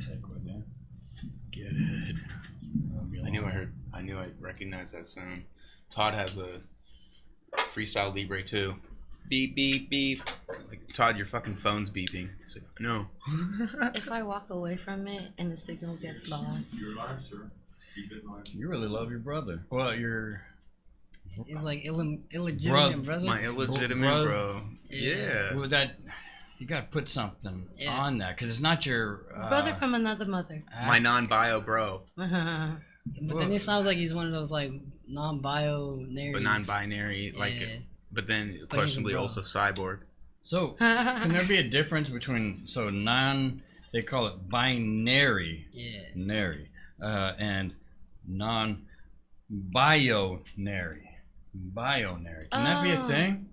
to take with you. Get it. I knew I recognized that sound. Todd has a freestyle Libre too. Beep beep beep. Like, Todd, your fucking phone's beeping. He's like, no. If I walk away from it and the signal gets lost. You're alive, sir. Keep it alive. You really love your brother. Well, your It's like illegitimate brother. My illegitimate bro. Yeah. Well, that you got to put something Yeah. on that because it's not your Brother from another mother. My non-bio bro. But then it sounds like he's one of those like non-binary. But non-binary, like, Yeah. but then he's a questionably bro. also cyborg. So can there be a difference between they call it binary, nary, and non-binary, binary. Can that be a thing?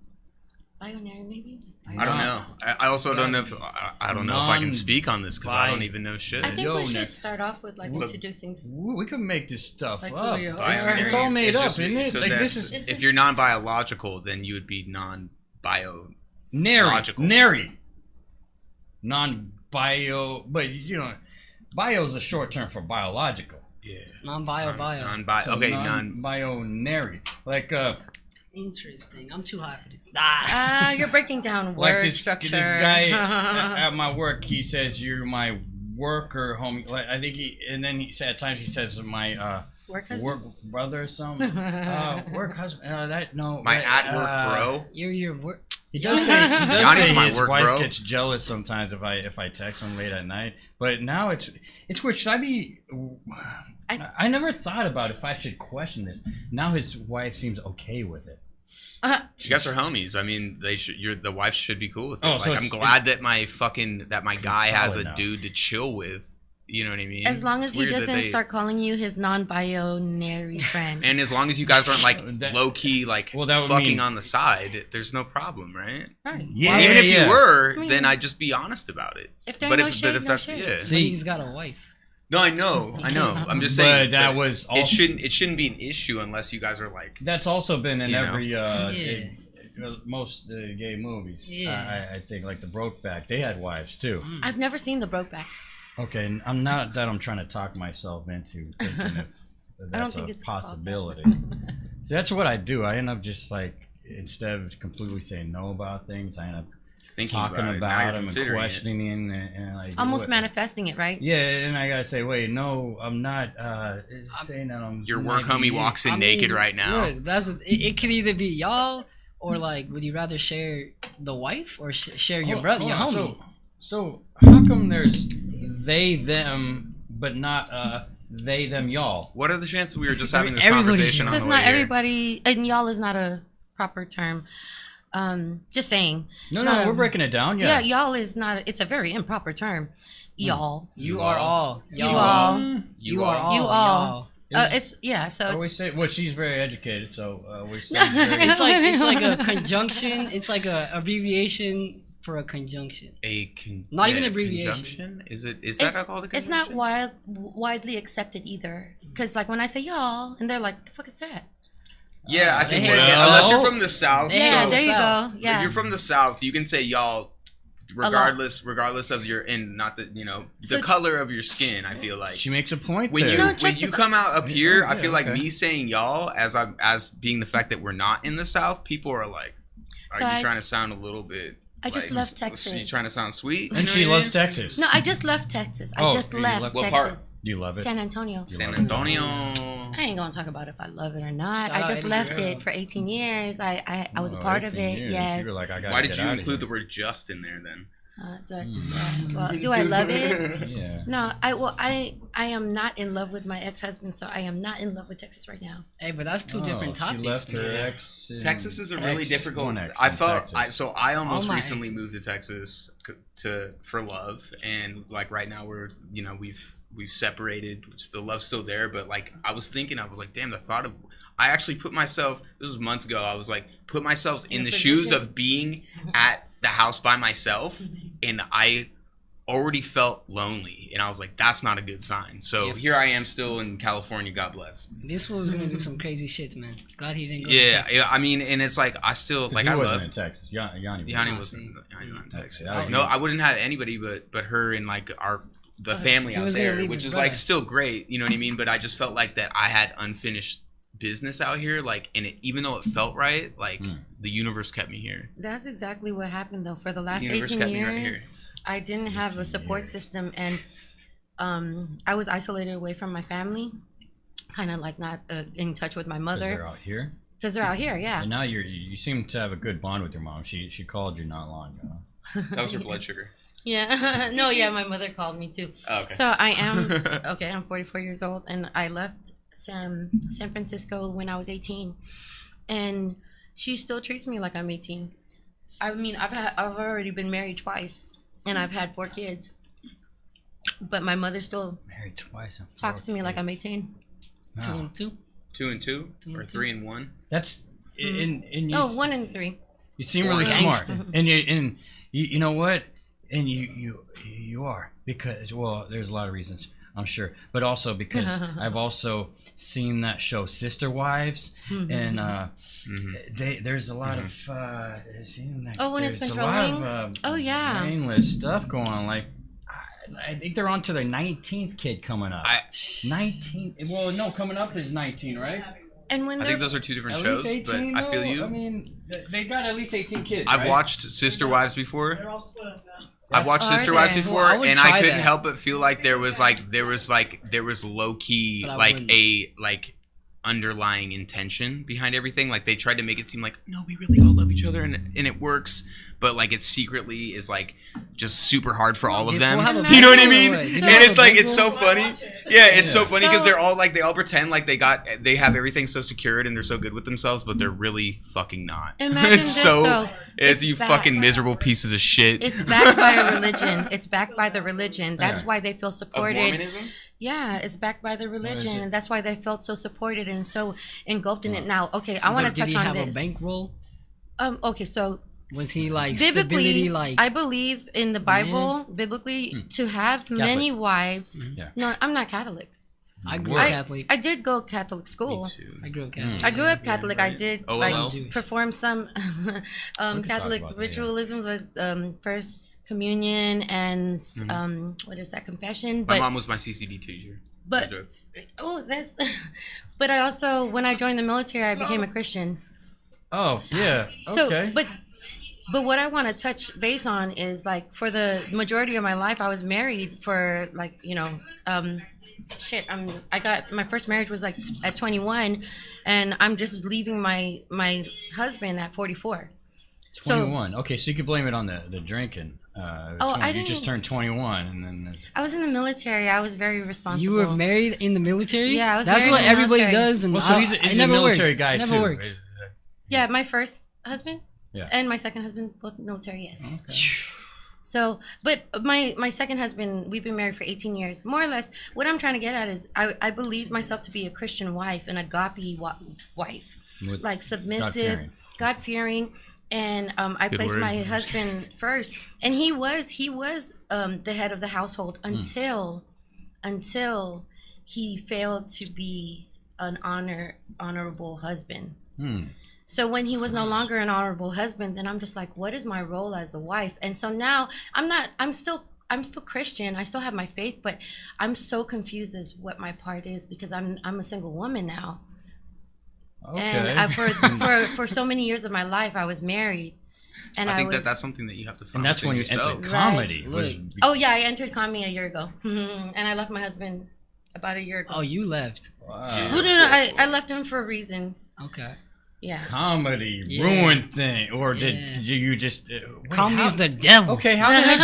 Binary, maybe? I don't know. I also don't know if I don't know if I can speak on this because I don't even know shit. I think we should start off with like introducing. We can make this stuff Like up. who you are. Binary, It's all made up, just- isn't it? so Like that's- this is if you're non-biological, then you would be non-bio. nary, logical. nary, non-bio. But you know, bio is a short term for biological. Yeah. Non-bio. Non-bio. So Okay, non-binary. Like Interesting. I'm too high for this. You're breaking down like word this structure. guy at my work. He says you're my worker homie. Like I think he said at times he says my work husband? work brother or something. Work husband. My at-work bro. You're your work. He does say Yanni's my his work wife bro. gets jealous sometimes if I text him late at night. But now it's weird. Should I be? I never thought about if I should question this. Now his wife seems okay with it. You guys are homies. I mean, they should. The wife should be cool with it. Oh, so I'm it's- glad that my guy has a now. dude to chill with. You know what I mean? As long as It's he weird that doesn't they- start calling you his non-binary friend. And as long as you guys aren't like That- low key like Well, that would fucking mean- on the side, there's no problem, right? Right. Yeah, Even if yeah. you were, I mean- then I'd just be honest about it. If there's But no if shade, but if no that's shade. yeah. But See- he's got a wife. No, I know. I'm just saying. But that was also, it shouldn't be an issue unless you guys are like. That's also been in You know? every Yeah. most gay movies. Yeah. I think like the Brokeback, they had wives too. I've never seen the Brokeback. Okay, and I'm not that I'm trying to talk myself into thinking if that's think a it's called that. possibility. So that's what I do. I end up just like instead of completely saying no about things, I end up Thinking talking about, about it, them and considering questioning and I do Almost it. manifesting it, right? Yeah, and I gotta say, wait, no, I'm not saying that I'm. Your work might be- homie walks in I naked mean, right now. Look, it could either be y'all or like, would you rather share the wife or share your brother, your Hold homie? on. So how come there's they them but not they them y'all? What are the chances we were just having this Everybody's conversation on Because the way not here? everybody, and y'all is not a proper term. Just saying. No, It's no, not we're a- breaking it down. Yeah, Yeah, y'all is not. It's a very improper term. Y'all. You are all. You Y'all. all. You are all. You all. y'all. It's yeah. So I always it's, say, well, she's very educated, so we say It's like a conjunction. It's like a abbreviation for a conjunction. Not even abbreviation. Conjunction? Is that called a conjunction? it's not widely accepted either. Because like when I say y'all, and they're like, "The fuck is that?" Yeah, I think Well- that, unless you're from the South. Yeah, so there you South. go. If Yeah. you're from the South, you can say y'all regardless of your and not the the So- color of your skin. I feel like she makes a point when there. you know, check when you this come out up here, I Yeah, feel like okay. me saying y'all as being the fact that we're not in the South, people are like, are So you I- trying to sound a little bit? I just like, left Texas. You trying to sound sweet? and You know she what I loves mean? Texas. No, I just left Texas. I Oh, just you left left- What part? Texas. Do you love it? San Antonio. San Antonio. I ain't gonna talk about if I love it or not. Shout out I just Eddie left Guerrero. it for 18 years. I was a Oh, part of 18 it. years. Yes. You were like, I gotta Why did get you outta include here. the word "just" in there then? Do I love it? Yeah. No, I am not in love with my ex-husband, so I am not in love with Texas right now. Hey, but that's two Oh, different topics. She left her Yeah. ex. in- Texas is a really ex- difficult. one ex I in felt Texas. I almost All my recently exes. moved to Texas for love, and like right now we're we've separated. The love's still there, but like I was like, damn, the thought of I actually put myself. This was months ago. I was like, put myself in In the a shoes position. of being at the house by myself, and I already felt lonely, and I was like, that's not a good sign. So Yep. here I am still in California. God bless. This fool's gonna do some crazy shit, man. Glad he didn't go to Yeah, Texas. yeah. I mean, and it's like I still like he I wasn't love. in Texas. Yanni Yanni was. wasn't in Texas. Okay, No, I wouldn't have anybody but her and like our the family He out was gonna there, leave which his is like brother. still great, you know what I mean? But I just felt like that I had unfinished business out here, like, and even though it felt right, like the universe kept me here. That's exactly what happened though. For the last The universe 18 kept me years, right here. I didn't have a support system, and I was isolated away from my family, kind of like not in touch with my They're mother out here. because they're out here. Yeah. And now you seem to have a good bond with your mom. She called you not long ago. That was her blood sugar. Yeah. No, yeah, my mother called me too. Oh, okay. So I am okay. I'm 44 years old, and I left San Francisco when I was 18, and she still treats me like I'm 18. I mean, I've already been married twice, and I've had 4 kids, but my mother still Married twice. And talks to me 4 like I'm kids. 18. Two Wow. and two. 2 and 2 or 3 and 1. That's in you. Oh, 1 and 3. You seem really Gangsta. smart, and you know what, and you are, because there's a lot of reasons, I'm sure, but also because I've also seen that show Sister Wives, and there's a lot of when it's there's a lot controlling? of Oh, yeah. brainless stuff going on. Like I think they're on to their 19th kid coming up. 19. Well, no, coming up is 19, right? And when I they're think those are 2 different At shows, least 18. but I feel though? you. I mean, they got at least 18 kids. I've right? watched Sister Wives before. They're all split up now. I've watched Are Sister they? Wives Well, before, I would and try I couldn't that. help but feel like there was low key But I like wouldn't. a underlying intention behind everything. Like they tried to make it seem like no, we really all love each other and it works, but like it secretly is like just super hard for all of Did them. Phil have a You know what I bankroll? mean? So- And it's like it's so funny. Watch it. Yeah, it's so Yeah. funny because So- they're all like they all pretend like they have everything so secured and they're so good with themselves, but they're really fucking not. Imagine it's this, so though. it's It's you bad. fucking miserable pieces of shit. it's backed by a religion. It's backed by the religion. That's Yeah. why they feel Of supported. Mormonism? Yeah, it's backed by the religion, it? and that's why they felt so supported and so engulfed in it. Now, okay, I want to But did touch he on have a this. bankroll? Okay, so Was he like biblically, stability? Like I believe in the Bible, biblically, to have many wives. Yeah. No, I'm not Catholic. I grew up Catholic. I did go Catholic Me school. too. I grew up Catholic. I grew up Catholic. I did OLL? like perform some talk Catholic about that, yeah. ritualisms with First Communion and what is that, confession? My mom was my CCD teacher. but that's. But I also, when I joined the military, I became a Christian. Oh yeah. So, Okay. but what I want to touch base on is like for the majority of my life, I was married for like I got my first marriage was like at 21, and I'm just leaving my husband at 44. 21. Okay, so you could blame it on the drinking. You just turned 21, and then I was in the military. I was very responsible. You were married in the military? Yeah, I was That's married what in the everybody military. does, and well, so he's it a never military works. guy Never too. works. Yeah, my first husband. Yeah. And my second husband, both military. Yes. Okay. So, but my second husband, we've been married for 18 years, more or less. What I'm trying to get at is, I believe myself to be a Christian wife, an agape wife, With like submissive, God-fearing. God-fearing, and I good placed word. my husband first, and he was the head of the household until he failed to be an honorable husband. So when he was no longer an honorable husband, then I'm just like, what is my role as a wife? And so now I'm still Christian. I still have my faith, but I'm so confused as what my part is because I'm a single woman now. Okay. And for so many years of my life, I was married. And I think was, that's something that you have to find and that's when you yourself. entered comedy. Right. Oh yeah, I entered comedy a year ago, and I left my husband about a year ago. Oh, you left. Wow. Well, no, I left him for a reason. Okay. Yeah. Comedy Yeah. ruined thing, or Yeah. did you just? Comedy's the devil. Okay, how the heck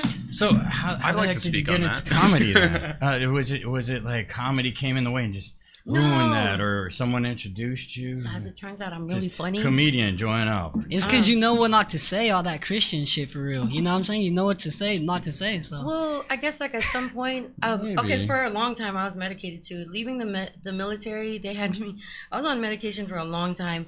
did you? So how I'd the like heck to did you speak get on into that. comedy then? Was it like comedy came in the way and just ruined No. that, or someone introduced you? So as it turns out, I'm really funny. Comedian Joanne Alberts. It's because you know what not to say, all that Christian shit for real. You know what I'm saying? You know what to say, not to say. So Well, I guess like at some point, okay, Maybe. for a long time I was medicated too. Leaving the military, they had me. I was on medication for a long time,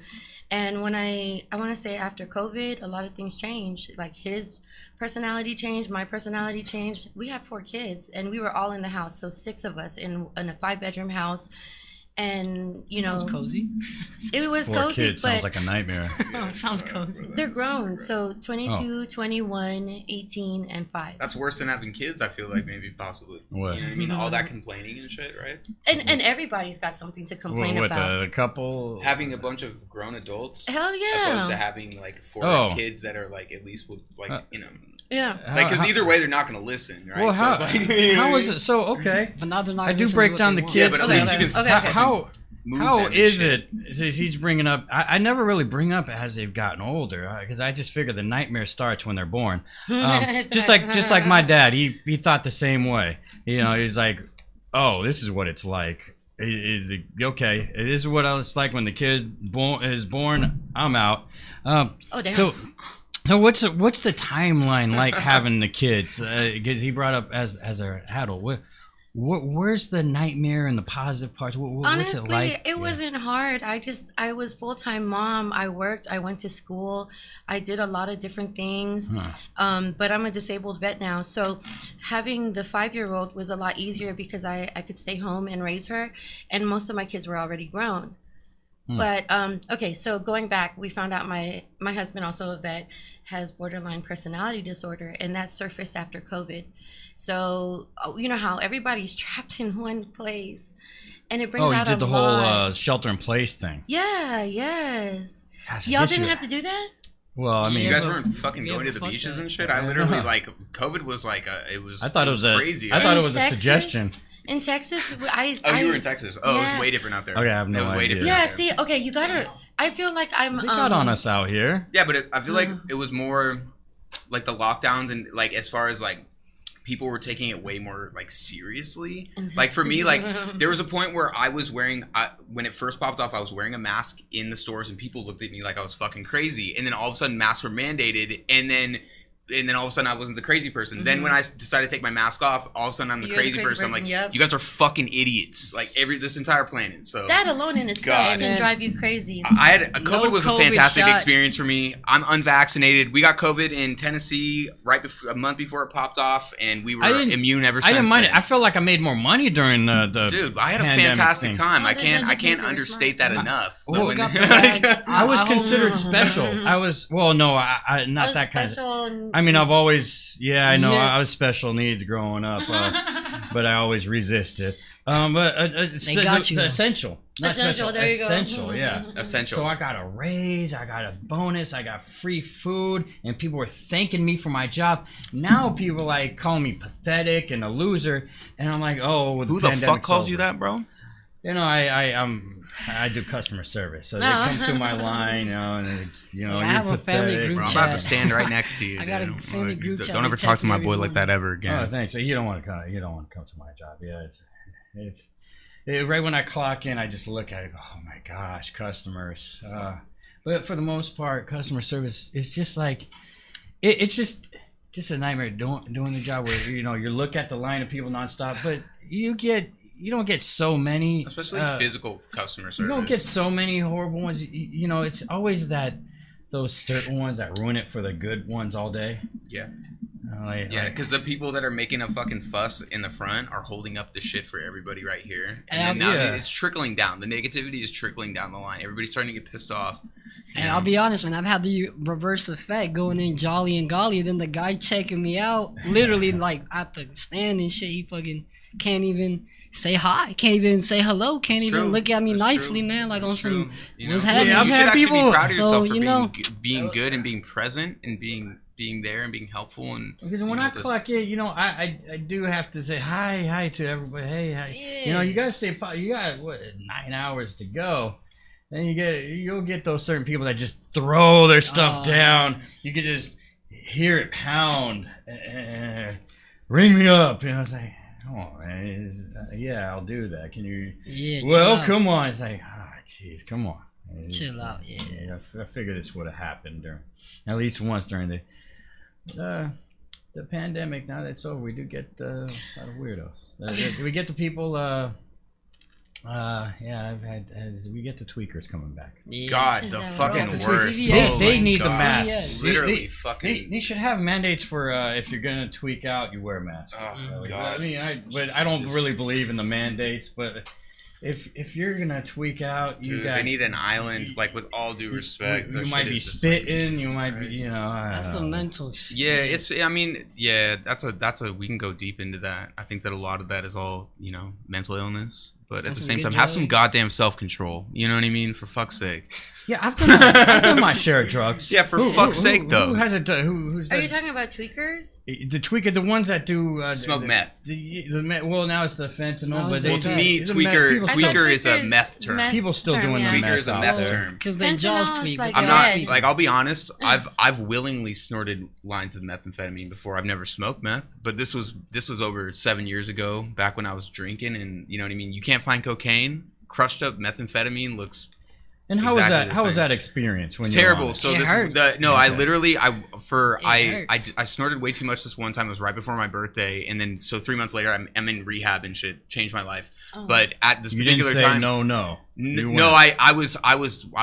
and when I want to say after COVID, a lot of things changed. Like his personality changed, my personality changed. We had 4 kids, and we were all in the house, so 6 of us in a 5-bedroom house. And Sounds cozy. it was Poor cozy, kid but sounds like a nightmare. Oh, sounds cozy. they're grown. So 22, 21, 18, and 5. That's worse than having kids. I feel like maybe possibly. What? You know what I mean? All that complaining and shit, right? And everybody's got something to complain What, about. the couple? Having a bunch of grown adults. Hell Opposed to yeah. having like 4 Oh. kids that are like at least with like Yeah. like because either way they're not gonna listen, right? Well, how, so it's like, how is it? So okay, But now they're not. I do listening break to what down they the want. Yeah, kids. but at Okay, least you okay, can okay, fucking okay. How move how them and is shit. it? He's bringing up. I never really bring up as they've gotten older because I just figure the nightmare starts when they're born. Just like my dad, he thought the same way. You know, he's like, oh, this is what it's like. Okay, it is what it's like when the kid is born. I'm out. Oh, damn. So what's the timeline like having the kids? Because he brought up as an adult. Where's the nightmare and the positive parts? What's Honestly, it like? it wasn't hard. I was full-time mom. I worked. I went to school. I did a lot of different things. But I'm a disabled vet now. So having the 5-year-old was a lot easier because I could stay home and raise her. And most of my kids were already grown. But okay, so going back, we found out my husband, also a vet, has borderline personality disorder, and that surfaced after COVID. So you know how everybody's trapped in one place, and it brings Oh, you out did a the lot. whole shelter in place thing. Yeah, yes. Gosh, I Y'all guess didn't you- have to do that? Well, I mean, You guys but- weren't fucking yeah, going to but the fuck beaches that. and shit. I literally like COVID was like it was. I thought it was crazy. I thought it In was Texas? a suggestion. In Texas, Oh, you were in Texas. Oh, it Yeah. was way different out there. Okay, I have no It was way idea. different Yeah, out there. see, okay, you gotta. I feel like I'm. They got on us out here. Yeah, but I feel like it was more like the lockdowns and like as far as like people were taking it way more like seriously. Like for me, like there was a point where I was wearing when it first popped off, I was wearing a mask in the stores and people looked at me like I was fucking crazy. And then all of a sudden masks were mandated, and then all of a sudden I wasn't the crazy person. Then when I decided to take my mask off, all of a sudden I'm the You're the crazy crazy person. I'm like, person, yep. you guys are fucking idiots. Like this entire planet. So That alone in itself God. can drive you crazy. I had COVID was a COVID fantastic shot. experience for me. I'm unvaccinated. We got COVID in Tennessee right before, a month before it popped off, and we were immune ever since. I didn't mind then. it. I felt like I made more money during the Dude, I had a pandemic fantastic thing. time. Oh, I that can't just means you were understate smart. that enough. Oh, When- got the bags. I was I hope- considered special. I was I not Was that kind of. special I mean, I've always I know Yeah. I was special needs growing up, but I always resisted. But They got you, the though. essential, not Essential, special, there you go. essential, yeah. Essential. So I got a raise, I got a bonus, I got free food, and people were thanking me for my job. Now people like call me pathetic and a loser, and I'm like, oh, Who the fuck calls you that, bro? You know, I do customer service, so they come through my line, and I you're have a family pathetic. group Bro, I'm chat. about to stand right next to you. I got a dude. family group chat. Don't They ever text talk to me my every boy like morning. that ever Oh, again. thanks. You don't want to come. You don't want to come to my job. Yeah, right when I clock in, I just look at it. Oh my gosh, customers. But for the most part, customer service is just like it's just a nightmare doing the job where you look at the line of people nonstop, but you don't get so many, Especially physical customer service. you don't get so many horrible ones. You know, it's always those certain ones that ruin it for the good ones all day. Yeah. Yeah, because the people that are making a fucking fuss in the front are holding up the shit for everybody right here. And And then now yeah. it's trickling down. The negativity is trickling down the line. Everybody's starting to get pissed off. And I'll be honest, man, I've had the reverse effect going in jolly and golly. Then the guy checking me out, literally like at the stand and shit, he fucking can't even say hi, can't even say hello, can't It's even true. look at me That's nicely, true. man. Like on That's some, true. You what's know? happening? I've You had should actually people- be proud of So, yourself for you know- being good and being present and being there and being helpful and Because when I clock in, I do have to say hi to everybody. Hey, hi. Yeah. You gotta stay. You got 9 hours to go. Then you'll get those certain people that just throw their stuff down. You can just hear it pound. Ring me up. It's like, come on, man. Yeah, I'll do that. Can you? Yeah. Well, chill out. come on. It's like, jeez, come on. Chill out, yeah. I figured this would have happened at least once during the pandemic. Now that it's over, we do get a lot of weirdos. We get the people. We get the tweakers coming back. Yeah. God, Is the that fucking right? worst. CVS. They Oh need my the God. masks. Literally They fucking. should have mandates for if you're gonna tweak out, you wear a mask. Oh I God. mean, I don't really believe in the mandates, but if you're gonna tweak out, you Dude, got. they need an island. Like with all due respect, You that might shit be is just spitting. like, You might be. Christ. You know. That's some mental shit. Yeah, it's. I mean, yeah, that's a. We can go deep into that. I think that a lot of that is all mental illness. But at That's the some same good time, have some drugs. goddamn self control. You know what I mean? For fuck's sake. Yeah, I've done my share of drugs. Yeah, for fuck's sake, though. Who has it? Who's Are that? you talking about tweakers? The tweaker, the ones that do Smoke meth. Well, now it's the fentanyl, Now but it's they, Well, to me, the meth- tweaker people still- tweaker is a tweaker's meth term. meth People still term, doing yeah. the Tweaker meth is a out meth there. term. Because they Fentanyl jaws is tweak. like I'm dead. not like I'll be honest. I've willingly snorted lines of methamphetamine before. I've never smoked meth, but this was over 7 years ago, back when I was drinking, and you know what I mean. You can't find cocaine. Crushed up methamphetamine looks. And how was Exactly that? the How was same. that experience? When It's you were on terrible. it? So It this hurt. I Okay. literally hurt. I snorted way too much this one time. It was right before my birthday, and then so 3 months later I'm in rehab and shit. Changed my life. Oh. But at this You didn't particular say time, no. You No, went. I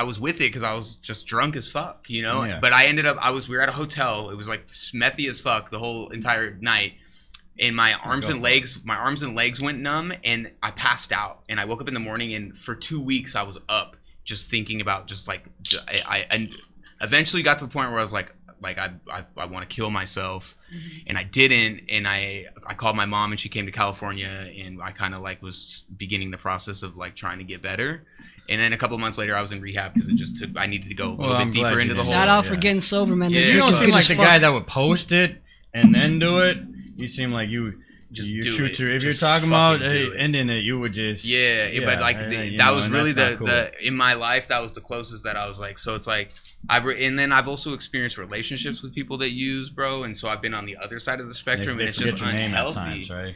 was with it because I was just drunk as fuck, Yeah. But I ended up we were at a hotel. It was like smethy as fuck the whole entire night, and my arms and legs went numb, and I passed out. And I woke up in the morning, and for 2 weeks I was up just thinking about just like I and eventually got to the point where I was like I want to kill myself, and I didn't, and I called my mom, and she came to California, and I kind of like was beginning the process of like trying to get better, and then a couple months later I was in rehab because I needed to go a little I'm bit glad deeper you into the did. whole. Shout out for Yeah. getting sober, man. This Yeah. You drink don't is seem good like as the fuck. guy that would post it and then do it. You seem like you Just you do shoot it. through. If you're Just talking about fucking do it. ending it, you would just Yeah, but like that was and really that's the not cool. in my life that was the closest that I was like. So it's like and then I've also experienced relationships with people that use, bro, and so I've been on the other side of the spectrum, They and it's forget just your name at unhealthy. times, right?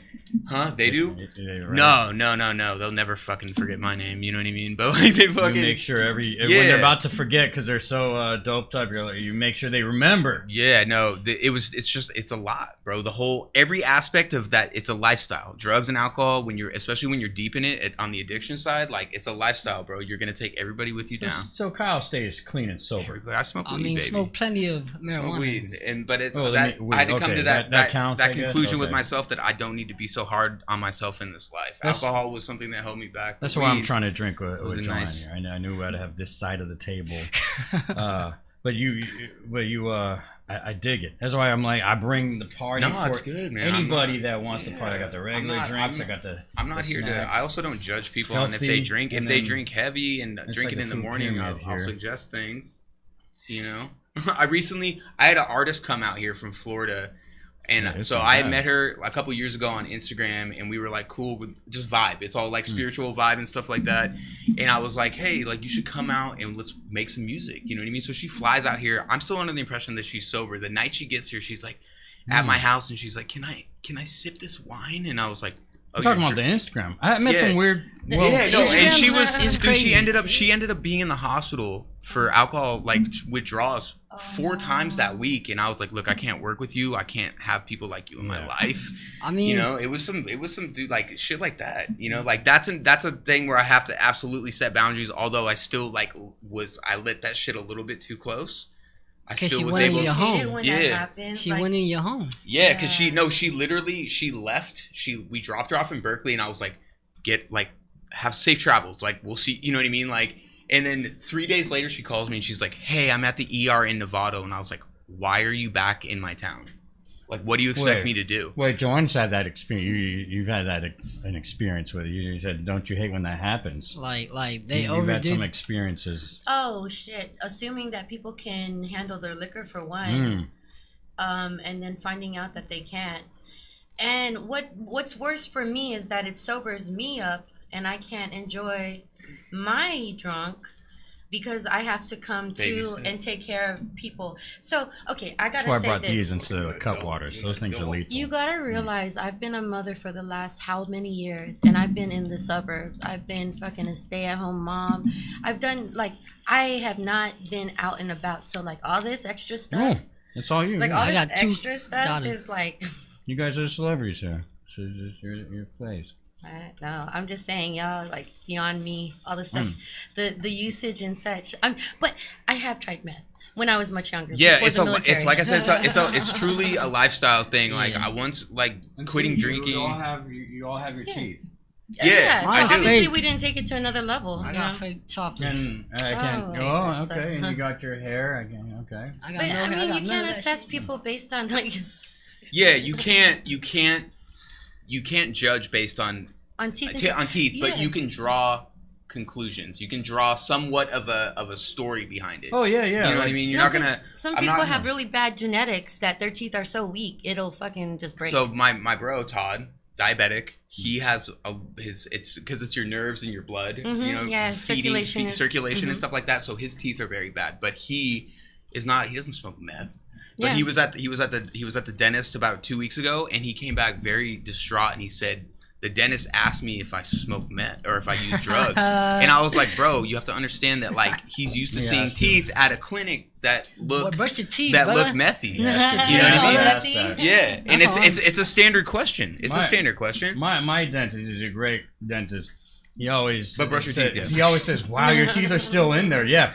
Huh? They do? Right. No. They'll never fucking forget my name. You know what I mean? But like they You fucking make sure when Yeah. they're about to forget because they're so doped up, you make sure they remember. Yeah, no, it's a lot, bro. Every aspect of that, it's a lifestyle. Drugs and alcohol, especially when you're deep in it on the addiction side, like it's a lifestyle, bro. You're gonna take everybody with you down. So Kyle stays clean and sober. But I smoke I weed, mean, baby. smoke plenty of Smoke marijuana. weed, but it's Oh, that weed. I had to come Okay, to that that counts, I guess? conclusion with Okay. myself that I don't need to be so hard on myself in this life. That's- Alcohol was something that held me back. That's but why I'm weed- trying to drink with was Joanne nice. here. I knew I'd have this side of the table. I dig it. That's why I'm like, I bring the party No, it's for good, man. anybody that wants to party. I got the regular not- drinks. I got the. I'm not the here snacks. to. I also don't judge people on if they Healthy, drink. If and they then drink heavy and it's drinking like a in the food morning, I'll pyramid here. suggest things. You know, I had an artist come out here from Florida, and Yeah, this so is I had bad. met her a couple years ago on Instagram, and we were like cool with just vibe. It's all Hmm. like spiritual vibe and stuff like that. And I was like, hey, like you should come out and let's make some music. You know what I mean? So she flies out here. I'm still under the impression that she's sober. The night she gets here, she's like at my house, and she's like, can I sip this wine? And I was like, oh, I'm talking you're about the Instagram. I met Yeah. some weird. The- Well, yeah, no, and she was. Instagram's Dude, crazy. she ended up being in the hospital for alcohol like withdrawals 4 times that week, and I was like, look, I can't work with you. I can't have people like you in my Yeah. life. I mean, You know, it was some dude like shit like that. You know, like that's a thing where I have to absolutely set boundaries. Although I still I lit that shit a little bit too close. I 'Cause still she was went in able your to. home. Hate it when Yeah. that happens. she like, went in your home. Yeah, because Yeah. she literally left. We dropped her off in Berkeley, and I was like, have safe travels. Like we'll see. You know what I mean? Like, and then 3 days later, she calls me and she's like, hey, I'm at the ER in Novato, and I was like, why are you back in my town? Like, what do you expect Wait. me to do? Wait, Joanne's had that experience. You've had an experience with it. You said, don't you hate when that happens? Like they You've had overdid. some experiences. Oh shit! Assuming that people can handle their liquor for one, and then finding out that they can't. And what's worse for me is that it sobers me up, and I can't enjoy my drunk because I have to come to Babysit. and take care of people. So okay, I That's gotta why I say brought this. these instead of cup waters. Those things are lethal. You gotta realize I've been a mother for the last how many years, and I've been in the suburbs. I've been fucking a stay-at-home mom. I've done I have not been out and about. So like all this extra stuff, No, it's all you. like yeah. all I this got 2 extra stuff daughters. is like. You guys are celebrities here. So it's your place. No, I'm just saying, y'all like beyond me, all the stuff, Mm. the usage and such. But I have tried meth when I was much younger. Yeah, before it's the military. it's like I said, it's truly a lifestyle thing. Like Yeah. I once quitting drinking. You all have your Yeah. teeth. Yeah, So I do. obviously we didn't take it to another level. I you got know? fake choppers. And I can't. Oh, Oh, okay, okay. so- And you got your hair. Okay. I got But no I hair. mean, got you none can't of that assess shit. people based on like Yeah, you can't judge based on on teeth. And on teeth, but Yeah. you can draw conclusions. You can draw somewhat of a story behind it. Oh yeah. You know what I like- mean? You're No, not 'cause gonna. Some I'm people not- have really bad genetics that their teeth are so weak it'll fucking just break. So my bro Todd, diabetic, he has it's because it's your nerves and your blood, Mhm, you know, yeah, circulation is- circulation mhm. and stuff like that. So his teeth are very bad, but he doesn't smoke meth. But Yeah. he was at the dentist about 2 weeks ago, and he came back very distraught, and he said the dentist asked me if I smoke meth or if I use drugs, and I was like, bro, you have to understand that like he's used to Yeah, seeing that's true. teeth at a clinic that Well, look brush your teeth, that brother. look methy. Yeah. You know what I mean? Ask that. Yeah, and That's all. it's a standard question. It's a My- standard question. My dentist is a great dentist. He always But brush your says, teeth, yes. He always says, "Wow, your teeth are still in there." Yeah,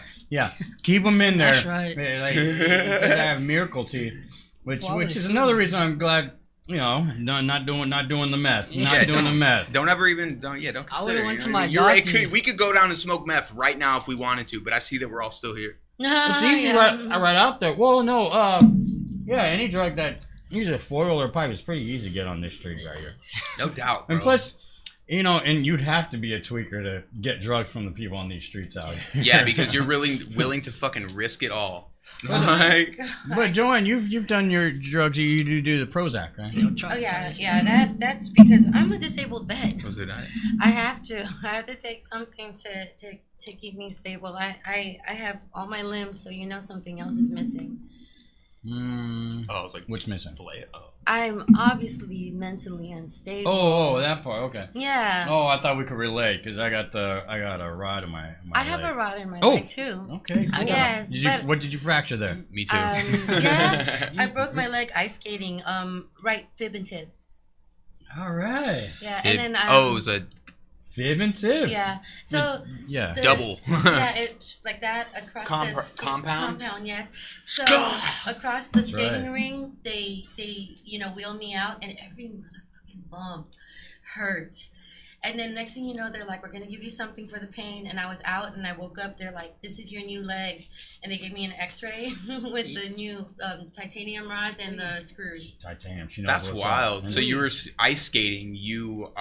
keep them in there. That's right. Like, he says I have miracle teeth, which Flawless. is another reason I'm glad. You know, not doing the meth, Yeah, not doing the meth. Don't consider. I would've you went know to what I my mean? You're right, doctor. we could go down and smoke meth right now if we wanted to, but I see that we're all still here. It's easy Yeah. right out there. Well, no, yeah, any drug that uses a foil or pipe is pretty easy to get on this street right here. No doubt, bro. And plus, you know, and you'd have to be a tweaker to get drugs from the people on these streets out here. Yeah, because you're really willing to fucking risk it all. Like, But Joanne, you've done your drugs. You do the Prozac, right? Oh yeah. That's because I'm a disabled vet. was it? I have to take something to keep me stable. I have all my limbs, so you know something else is missing. Oh, it's like What's missing? fillet. Oh. I'm obviously mentally unstable. Oh, that part. Okay. Yeah. Oh, I thought we could relate because I got a rod in my I have leg. a rod in my Oh. leg too. Okay. Cool. Yes, but- What did you fracture there? Me too. Yeah, I broke my leg ice skating. Right fib and tib. All right. Yeah, It- and then it was a Fib and tib. yeah. So Yeah. the- double. yeah, it like that across the Compound? compound. Yes. So Scar! across the skating Right. ring, they wheel me out, and every motherfucking bump hurt. And then next thing you know, they're like, "We're gonna give you something for the pain." And I was out, and I woke up. They're like, "This is your new leg," and they gave me an X-ray with the new titanium rods and the screws. Titanium. She knows That's what's wild. up. So you were ice skating. You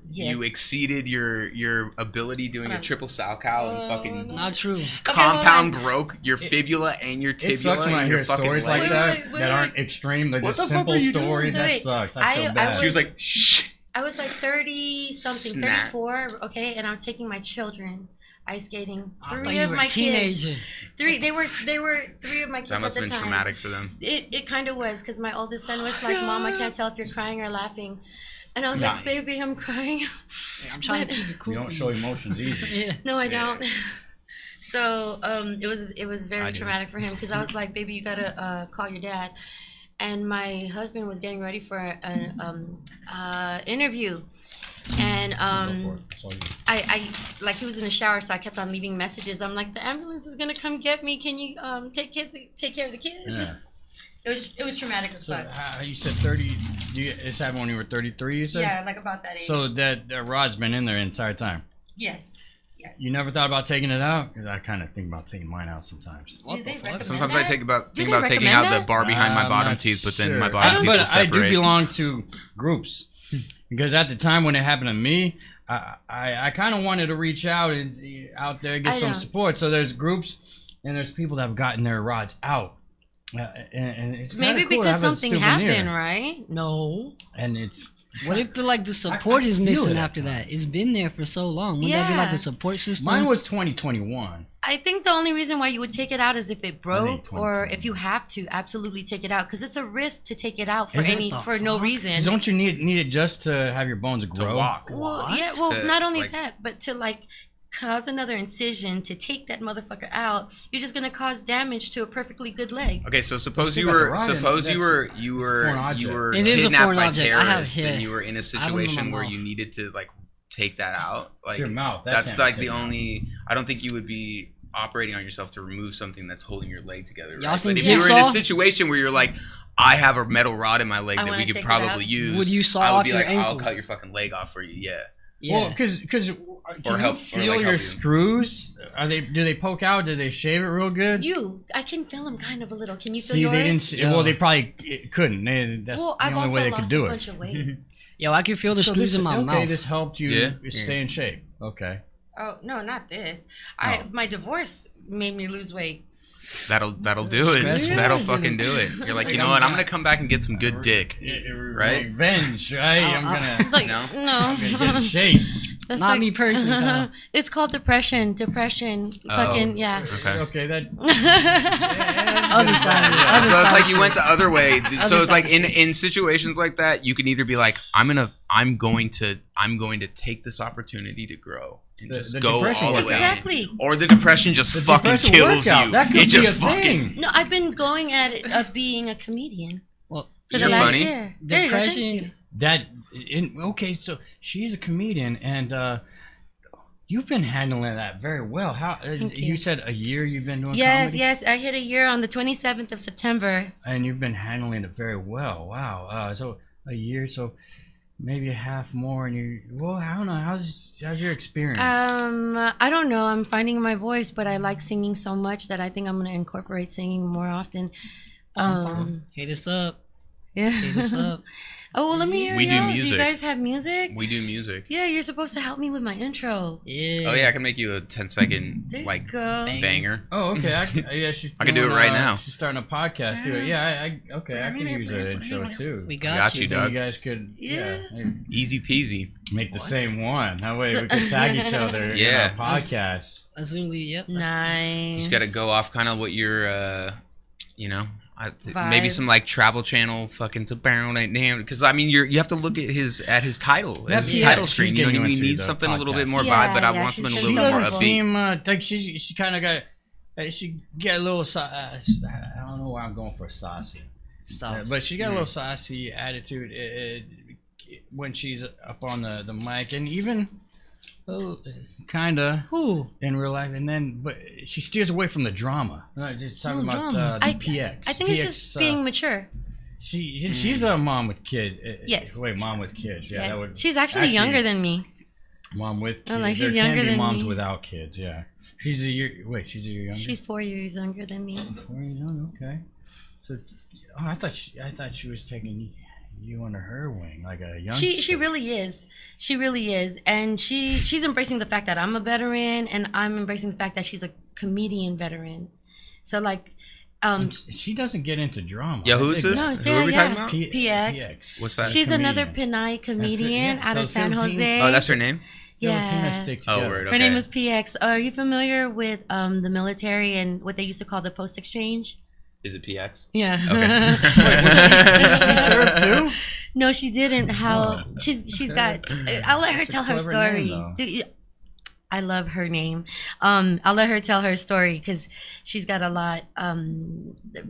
Yes. exceeded your ability doing a triple sow cow and fucking Not true. compound broke your fibula and your tibia. It sucks when I and hear your fucking stories like leg. that Wait, that aren't wait. extreme. They're What just the fuck simple are you doing? stories. That Wait, sucks. I feel I bad. She was like, shh. I was like 30 something, Snap. 34, okay, and I was taking my children ice skating. I thought Three you of were my a teenager. kids. They were three of my kids That must at have the been time. traumatic for them. It kind of was because my oldest son was like, "Mom, I can't tell if you're crying or laughing," and I was Nah. like, "Baby, I'm crying." I'm trying But- to keep it cool. You don't for show emotions easy. Yeah. No, I Yeah. don't. So it was I very do. traumatic for him because I was like, "Baby, you gotta call your dad," and my husband was getting ready for an interview, and Go for it. That's all you- I like he was in the shower, so I kept on leaving messages. I'm like, "The ambulance is gonna come get me. Can you take care of the kids?" Yeah. It was traumatic as So fuck. you said 30. This happened when you were 33. You said. Yeah, like about that age. So that rod's been in there the entire time. yes. You never thought about taking it out? Because I kind of think about taking mine out sometimes. Do they recommend Sometimes that? I think about Do they taking out recommend the bar behind my I'm bottom not teeth, but then sure. my bottom teeth will I separate. do belong to groups because at the time when it happened to me, I kind of wanted to reach out and out there get I some know. support. So there's groups and there's people that have gotten their rods out. And it's kinda Maybe cool to because have a something souvenir. happened, right? No. And it's What if the support I is feel missing it after at that? It's been there for so long. Wouldn't that be like Yeah. the support system? mine was 2021. I think the only reason why you would take it out is if it broke 20. or if you have to absolutely take it out because it's a risk to take it out for Is it? for no reason. Don't you need it just to have your bones to grow? walk. Well, What? yeah, well, To, not only like- that, but to cause another incision to take that motherfucker out, you're just gonna cause damage to a perfectly good leg. Okay, so suppose still you got the were rod in it. suppose you were That's you a were foreign you object. were It is a kidnapped foreign by object. I have- terrorists yeah. and you were in a I don't know situation my where mouth. you needed to take that out. Like Your mouth. That that's can't like be the taken out. only. I don't think you would be operating on yourself to remove something that's holding your leg together. Y'all Right? seen But if you were in a Jigsaw? situation where you're like, I have a metal rod in my leg I that wanna we could take it probably out. use, Would you saw I would off be your like, I'll ankle? cut your fucking leg off for you. Yeah. Yeah. Well, because can Or you help- or, feel like, your help you. screws? Do they poke out? Do they shave it real good? I can feel them kind of a little. Can you feel See, yours? they didn't. Yeah. Well, they probably couldn't. That's Well, the I've only also way they could lost do a it. bunch of weight. Yo, I can feel the screws in my mouth. This helped you Yeah. stay in shape. Okay. Oh no, not this. Oh. My divorce made me lose weight. That'll do it. Stressful. That'll fucking do it. You're like, you know what? I'm gonna come back and get some good dick. Right? Revenge, right? I'm gonna. Like No. no, I'm gonna get in shape. That's Not me personally, though. It's called depression. Depression. Fucking yeah. Okay. Okay, that. Other side. Other So it's side like of you shit. went the other way. So it's side like of in situations like that, you can either be like, I'm going to take this opportunity to grow. And The- just the go depression all the workout. way. Exactly. Or the depression just The fucking depression kills workout, you. that could It be just a fucking. thing. No, I've been going at it of being a comedian Well, for the You're last funny. year. There you go, thank you. depression. Okay, so she's a comedian, and you've been handling that very well. How Thank you you. said a year you've been doing Yes, comedy? yes. I hit a year on the 27th of September. And you've been handling it very well. Wow. So a year, so maybe a half more, and I don't know. How's your experience? I don't know. I'm finding my voice, but I like singing so much that I think I'm gonna incorporate singing more often. Hit us up. Yeah. Hit us up. Oh, well, let me hear We do yours. music. You guys have music? We do music. Yeah, you're supposed to help me with my intro. Yeah. Oh yeah, I can make you a 10-second There like you go. banger. Oh, okay. She's I can do it doing, right now. She's starting a podcast too. Yeah, I can use an intro too. We Got got you, you. dog. Then you guys could Yeah. Easy peasy. make the same one. That way we could tag each other Yeah. in our podcast. That's literally, yep. that's- Nice. You just got to go off kind of what your, maybe Vibe. some like Travel Channel fucking because I mean you have to look at his title, That's- his yeah, title she's screen. You know, getting we into need the something a little bit podcast. more Yeah, vibe, but I yeah, want she's something a been She little more doesn't upbeat. seem like she kind of got. She get a little. I don't know why I'm going for saucy. Stop. But she got a little saucy attitude when she's up on the mic, and even kind of Who? in real life. And then, but she steers away from the drama. Just talking No about drama. the PX. I think it's just being mature. She's a mom with kid. Yes. Wait, mom with kids. Yeah, Yes. that would, She's actually younger than me. mom with kids. Oh, like, There she's can younger be than moms me. without kids. Yeah. She's a year. Wait, she's a year younger. She's 4 years younger than me. 4 years young. Okay. So, I thought she was taking you under her wing, like a young. She really is. She really is, and she's embracing the fact that I'm a veteran, and I'm embracing the fact that she's a comedian veteran. So like, She doesn't get into drama. Yeah, I who is think this? No, Who yeah, are we yeah. talking about? PX. What's that? she's another comedian. Pinay comedian yeah, out of so San Philippines- Jose. Oh, that's her name. Filipinos Yeah. stick Oh, together. word. Her name Okay. is PX. Are you familiar with the military and what they used to call the post exchange? Is it PX? Yeah. She served too? No, she didn't. How she's got. I'll let her That's a tell her clever story. name, though. Dude, I love her name. I'll let her tell her story because she's got a lot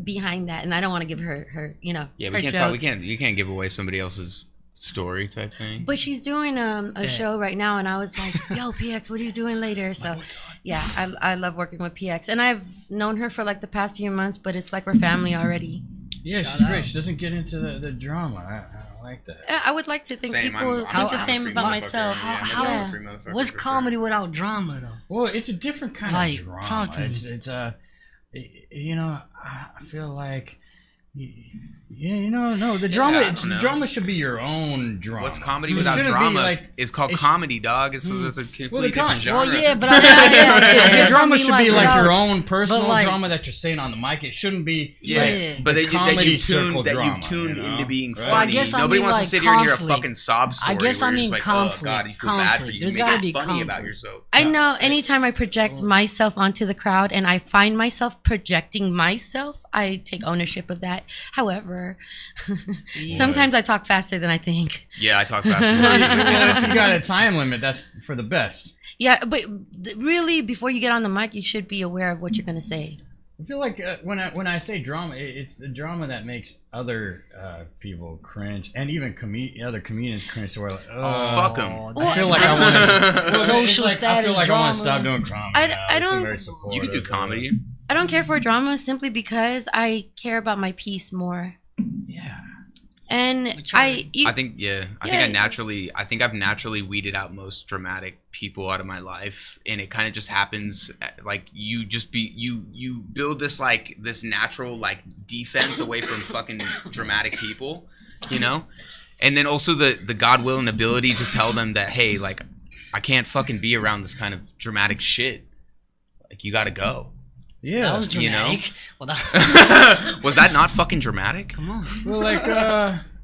behind that, and I don't want to give her Yeah, her we can't talk. jokes. You can't give away somebody else's story type thing. But she's doing a show right now, and I was like, "Yo, PX, what are you doing later?" So, yeah, I love working with PX, and I've known her for like the past few months, but it's like we're family already. Yeah, Shout she's out. great. She doesn't get into the drama. I like that. I would like to think Same, people I'm think the a same free about motherfucker. myself. Yeah, I'm How- a free motherfucker What's for sure. comedy without drama, though? Well, it's a different kind Like, of drama. talk to me. It's I feel like the drama. I don't know. Drama should be your own drama. What's comedy It without shouldn't be drama? like- It's called it's- comedy, dog. It's a completely con- different genre. Well, yeah, but Yeah, I guess drama I mean, should be like without- your own personal like- drama that you're saying on the mic. It shouldn't be Yeah, Yeah. but the comedy you've circle tuned drama, tuned you know? into being Right. funny. Well, I guess I Nobody mean, wants like, to sit here and hear a conflict. fucking sob story. I guess where I you're mean just like, conflict. oh god, you feel bad for Conflict. you. There's Make gotta it be funny about conflict. yourself. I know anytime I project myself onto the crowd and I find myself projecting myself, I take ownership of that. However, sometimes I talk faster than I think. Yeah, I talk fast. Well, if you got a time limit, that's for the best. Yeah, but really, before you get on the mic, you should be aware of what you're going to say. I feel like when I say drama, it's the drama that makes other people cringe, and even other comedians cringe. So we're like, Fuck 'em. I feel like I want to Social I status feel like I want to drama. stop doing comedy. I now. don't- It's been very supportive. You can do comedy. I don't care for drama simply because I care about my peace more. Yeah. And I think I've naturally weeded out most dramatic people out of my life, and it kind of just happens. Like you build this natural like defense away from fucking dramatic people, you know, and then also the God will and ability to tell them that, hey, like I can't fucking be around this kind of dramatic shit. Like you got to go. Yeah, that was dramatic. You know? Well, was that not fucking dramatic? Come on. Well, like,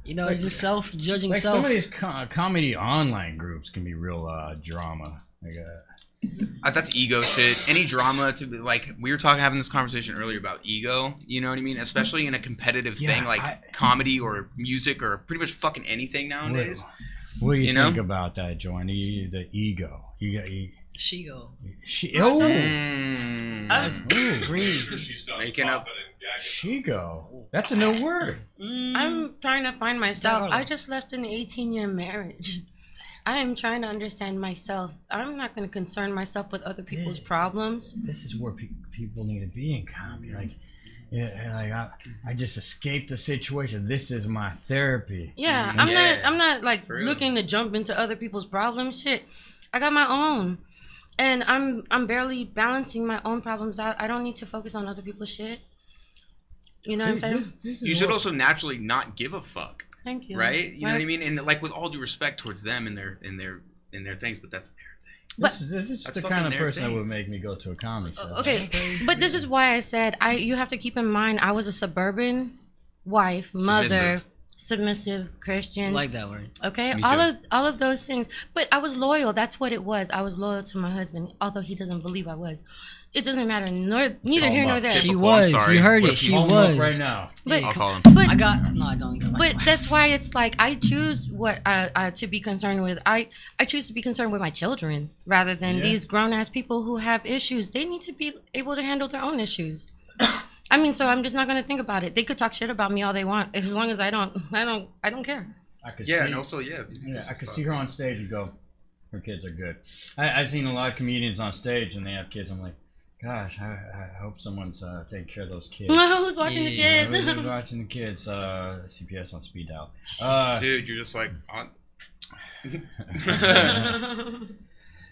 you know, it's just self-judging like self. some of these comedy online groups can be real drama. Like, that's ego shit. Any drama to be like, we were having this conversation earlier about ego. You know what I mean? Especially in a competitive thing like comedy or music or pretty much fucking anything nowadays. What do you think about that, Joanne? The ego. She-go. Green. Making up. She-go. That's a new word. I'm trying to find myself. I just left an 18-year marriage. I am trying to understand myself. I'm not going to concern myself with other people's problems. This is where people need to be in comedy. Like, yeah, like I just escaped the situation. This is my therapy. Yeah, I'm not like looking to jump into other people's problems. Shit, I got my own. And I'm barely balancing my own problems out. I don't need to focus on other people's shit. You know what I'm saying? You should also naturally not give a fuck. Thank you. Right? You know what I mean? And like with all due respect towards them and their things, but that's their thing. This is the kind of person that would make me go to a comedy show. Okay, but this is why I said you have to keep in mind I was a suburban wife, mother. Submissive Christian. I like that word. Okay, all of those things. But I was loyal. That's what it was. I was loyal to my husband, although he doesn't believe I was. It doesn't matter. Neither here nor there. She was. You heard it. She was. Right now. But, I'll call him. But I don't. But that's why it's like I choose what to be concerned with. I choose to be concerned with my children rather than these grown ass people who have issues. They need to be able to handle their own issues. I mean, so I'm just not gonna think about it. They could talk shit about me all they want, as long as I don't care. I could I could see her on stage and go, her kids are good. I've seen a lot of comedians on stage and they have kids. I'm like, gosh, I hope someone's taking care of those kids. Who's watching the kids? Who's watching the kids? CPS on speed dial. Dude, you're just like on.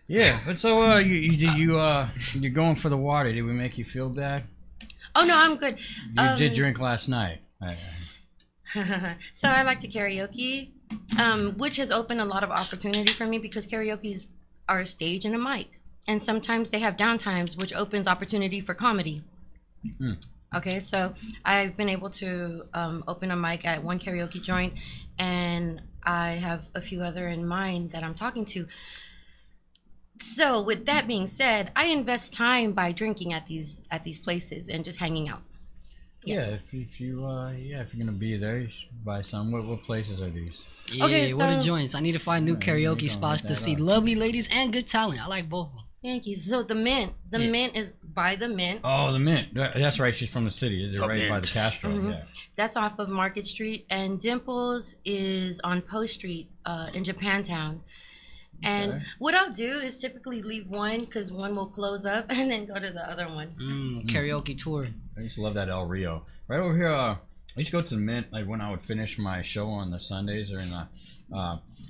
Yeah, but so you're going for the water. Did we make you feel bad? Oh no, I'm good. You did drink last night. So I like to karaoke, which has opened a lot of opportunity for me because karaoke's are a stage and a mic, and sometimes they have downtimes, which opens opportunity for comedy. Okay, so I've been able to open a mic at one karaoke joint, and I have a few other in mind that I'm talking to. So with that being said, I invest time by drinking at these places and just hanging out. Yes. Yeah, if you're gonna be there, you should buy some. What places are these? Yeah, okay, what are joints? I need to find new karaoke spots to see lovely ladies and good talent. I like both. Thank you. So the Mint is by the Mint. Oh, the Mint. That's right. She's from the city. They're right by the Castro. Mm-hmm. Yeah. That's off of Market Street, and Dimples is on Post Street in Japantown. And what I'll do is typically leave one because one will close up and then go to the other one. Karaoke tour. I used to love that El Rio. Right over here, I used to go to the Mint like when I would finish my show on the Sundays or in the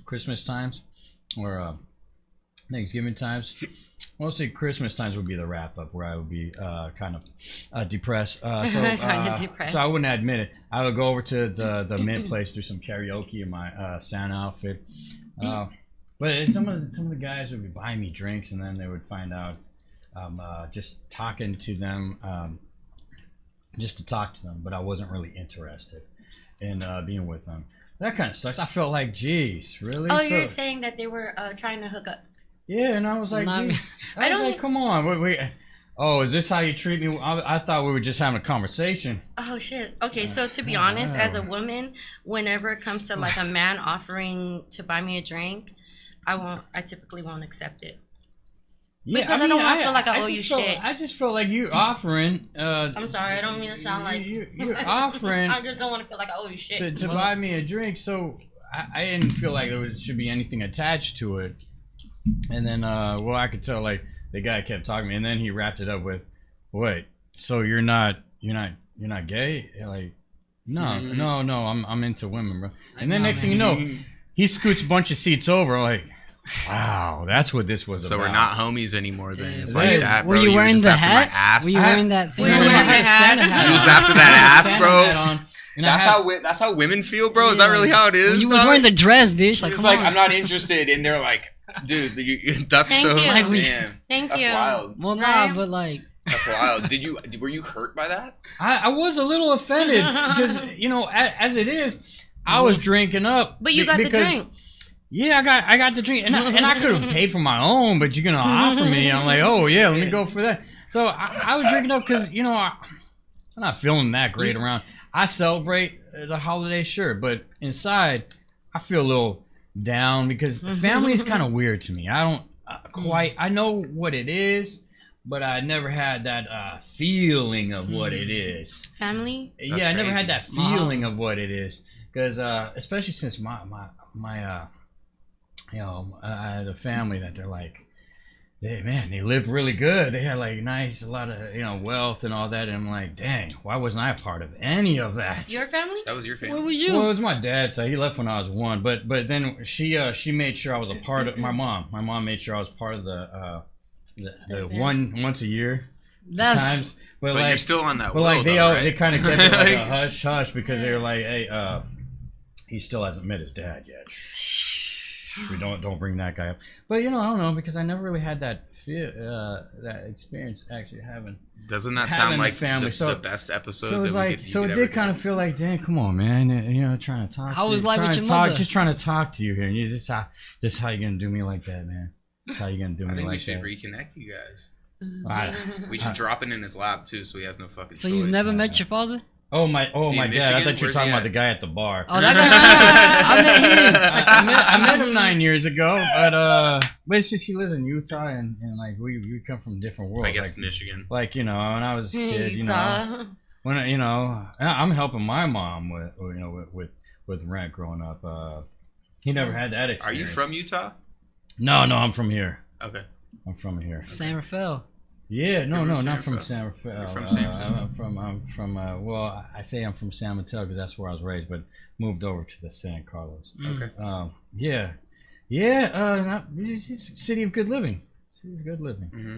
Christmas times or Thanksgiving times. Mostly Christmas times would be the wrap up where I would be kind of depressed. Depressed. So I wouldn't admit it. I would go over to the Mint place, do some karaoke in my Santa outfit. But some of the guys would be buying me drinks, and then they would find out just talking to them, just to talk to them. But I wasn't really interested in being with them. That kind of sucks. I felt like, geez, really? Oh, you're saying that they were trying to hook up? Yeah, and I was like, come on, wait. Oh, is this how you treat me? I thought we were just having a conversation. Oh, shit. Okay, so to be honest, as a woman, whenever it comes to like a man offering to buy me a drink, I typically won't accept it. Yeah, because I don't want to feel like I owe you shit. I just feel like you offering. I'm sorry, I don't mean to sound like you're offering. I just don't want to feel like I owe you shit. To buy me a drink, so I didn't feel like there should be anything attached to it. And then, I could tell like the guy kept talking to me, and then he wrapped it up with, "Wait, so you're not gay?" Like, No, Mhm. no. I'm into women, bro. And then next thing you know, he scoots a bunch of seats over. Like, wow, that's what this was So about. we're not homies anymore then. It's Were like you- that, bro. Were you wearing just the after my hat? ass. Were you wearing that thing? Were you I wearing had the a Santa hat? hat You was on. after that I had a ass, Santa bro. hat on, and I had- That's how women feel, bro. Is that really how it is? Well, you was dog? wearing the dress, bitch. Like, He was come like, on. I'm not interested, and they're like, dude, that's Thank so you. Like, we- damn. Thank That's you. wild. Well, nah, Right? but like, That's wild. Were you hurt by that? I was a little offended because as it is, I was drinking up. But you got the because, drink. Yeah, I got the drink, and I could have paid for my own, but you're gonna offer me. I'm like, oh yeah, let me go for that. So I was drinking up because I'm not feeling that great around. I celebrate the holiday, sure, but inside I feel a little down because family is kind of weird to me. I don't quite. I know what it is, but I never had that feeling of what it is. Family? Yeah, I never had crazy. that feeling of what it is because especially since my I had a family that they're like, they lived really good. They had like a lot of wealth and all that. And I'm like, dang, why wasn't I a part of any of that? Your family? That was your where family. was you? Well, it was my dad, so he left when I was 1. But then she made sure I was a part of my mom. My mom made sure I was part of the once a year That's times. But So you're still on that. but like world, though, right? they kind of kept it like a hush hush because they were like, hey, he still hasn't met his dad yet. We don't bring that guy up. But I don't know because I never really had that that experience actually having. Doesn't that having sound the like family. the best episode? So it's that we like could, so you it could did ever kind do? of feel like, dang, come on, man, trying to talk. How to was you, life trying with to your talk, mother? just trying to talk to you here, and you just how you gonna do me like that, man? Just how you gonna do I me think we like should that? reconnect you guys. I- We should drop it in his lap too, so he has no fucking. so choice. you've never met your father? Oh my Is he in dad! I Michigan? thought you were Where's talking he about at? the guy at the bar. Oh, that guy. I met him. I met him 9 years ago, but it's just he lives in Utah, and like we come from different worlds. I guess like, Michigan. like when I was a kid, Utah. when I'm helping my mom with rent growing up. He never had that Are experience. you from Utah? No, I'm from here. Okay. I'm from here. San Rafael. Yeah, no, You're from not San from Fran. San Rafael. You're from San Fran. I'm from. Well, I say I'm from San Mateo because that's where I was raised, but moved over to the San Carlos. Okay. Yeah. It's a city of good living. City of good living. Mm-hmm.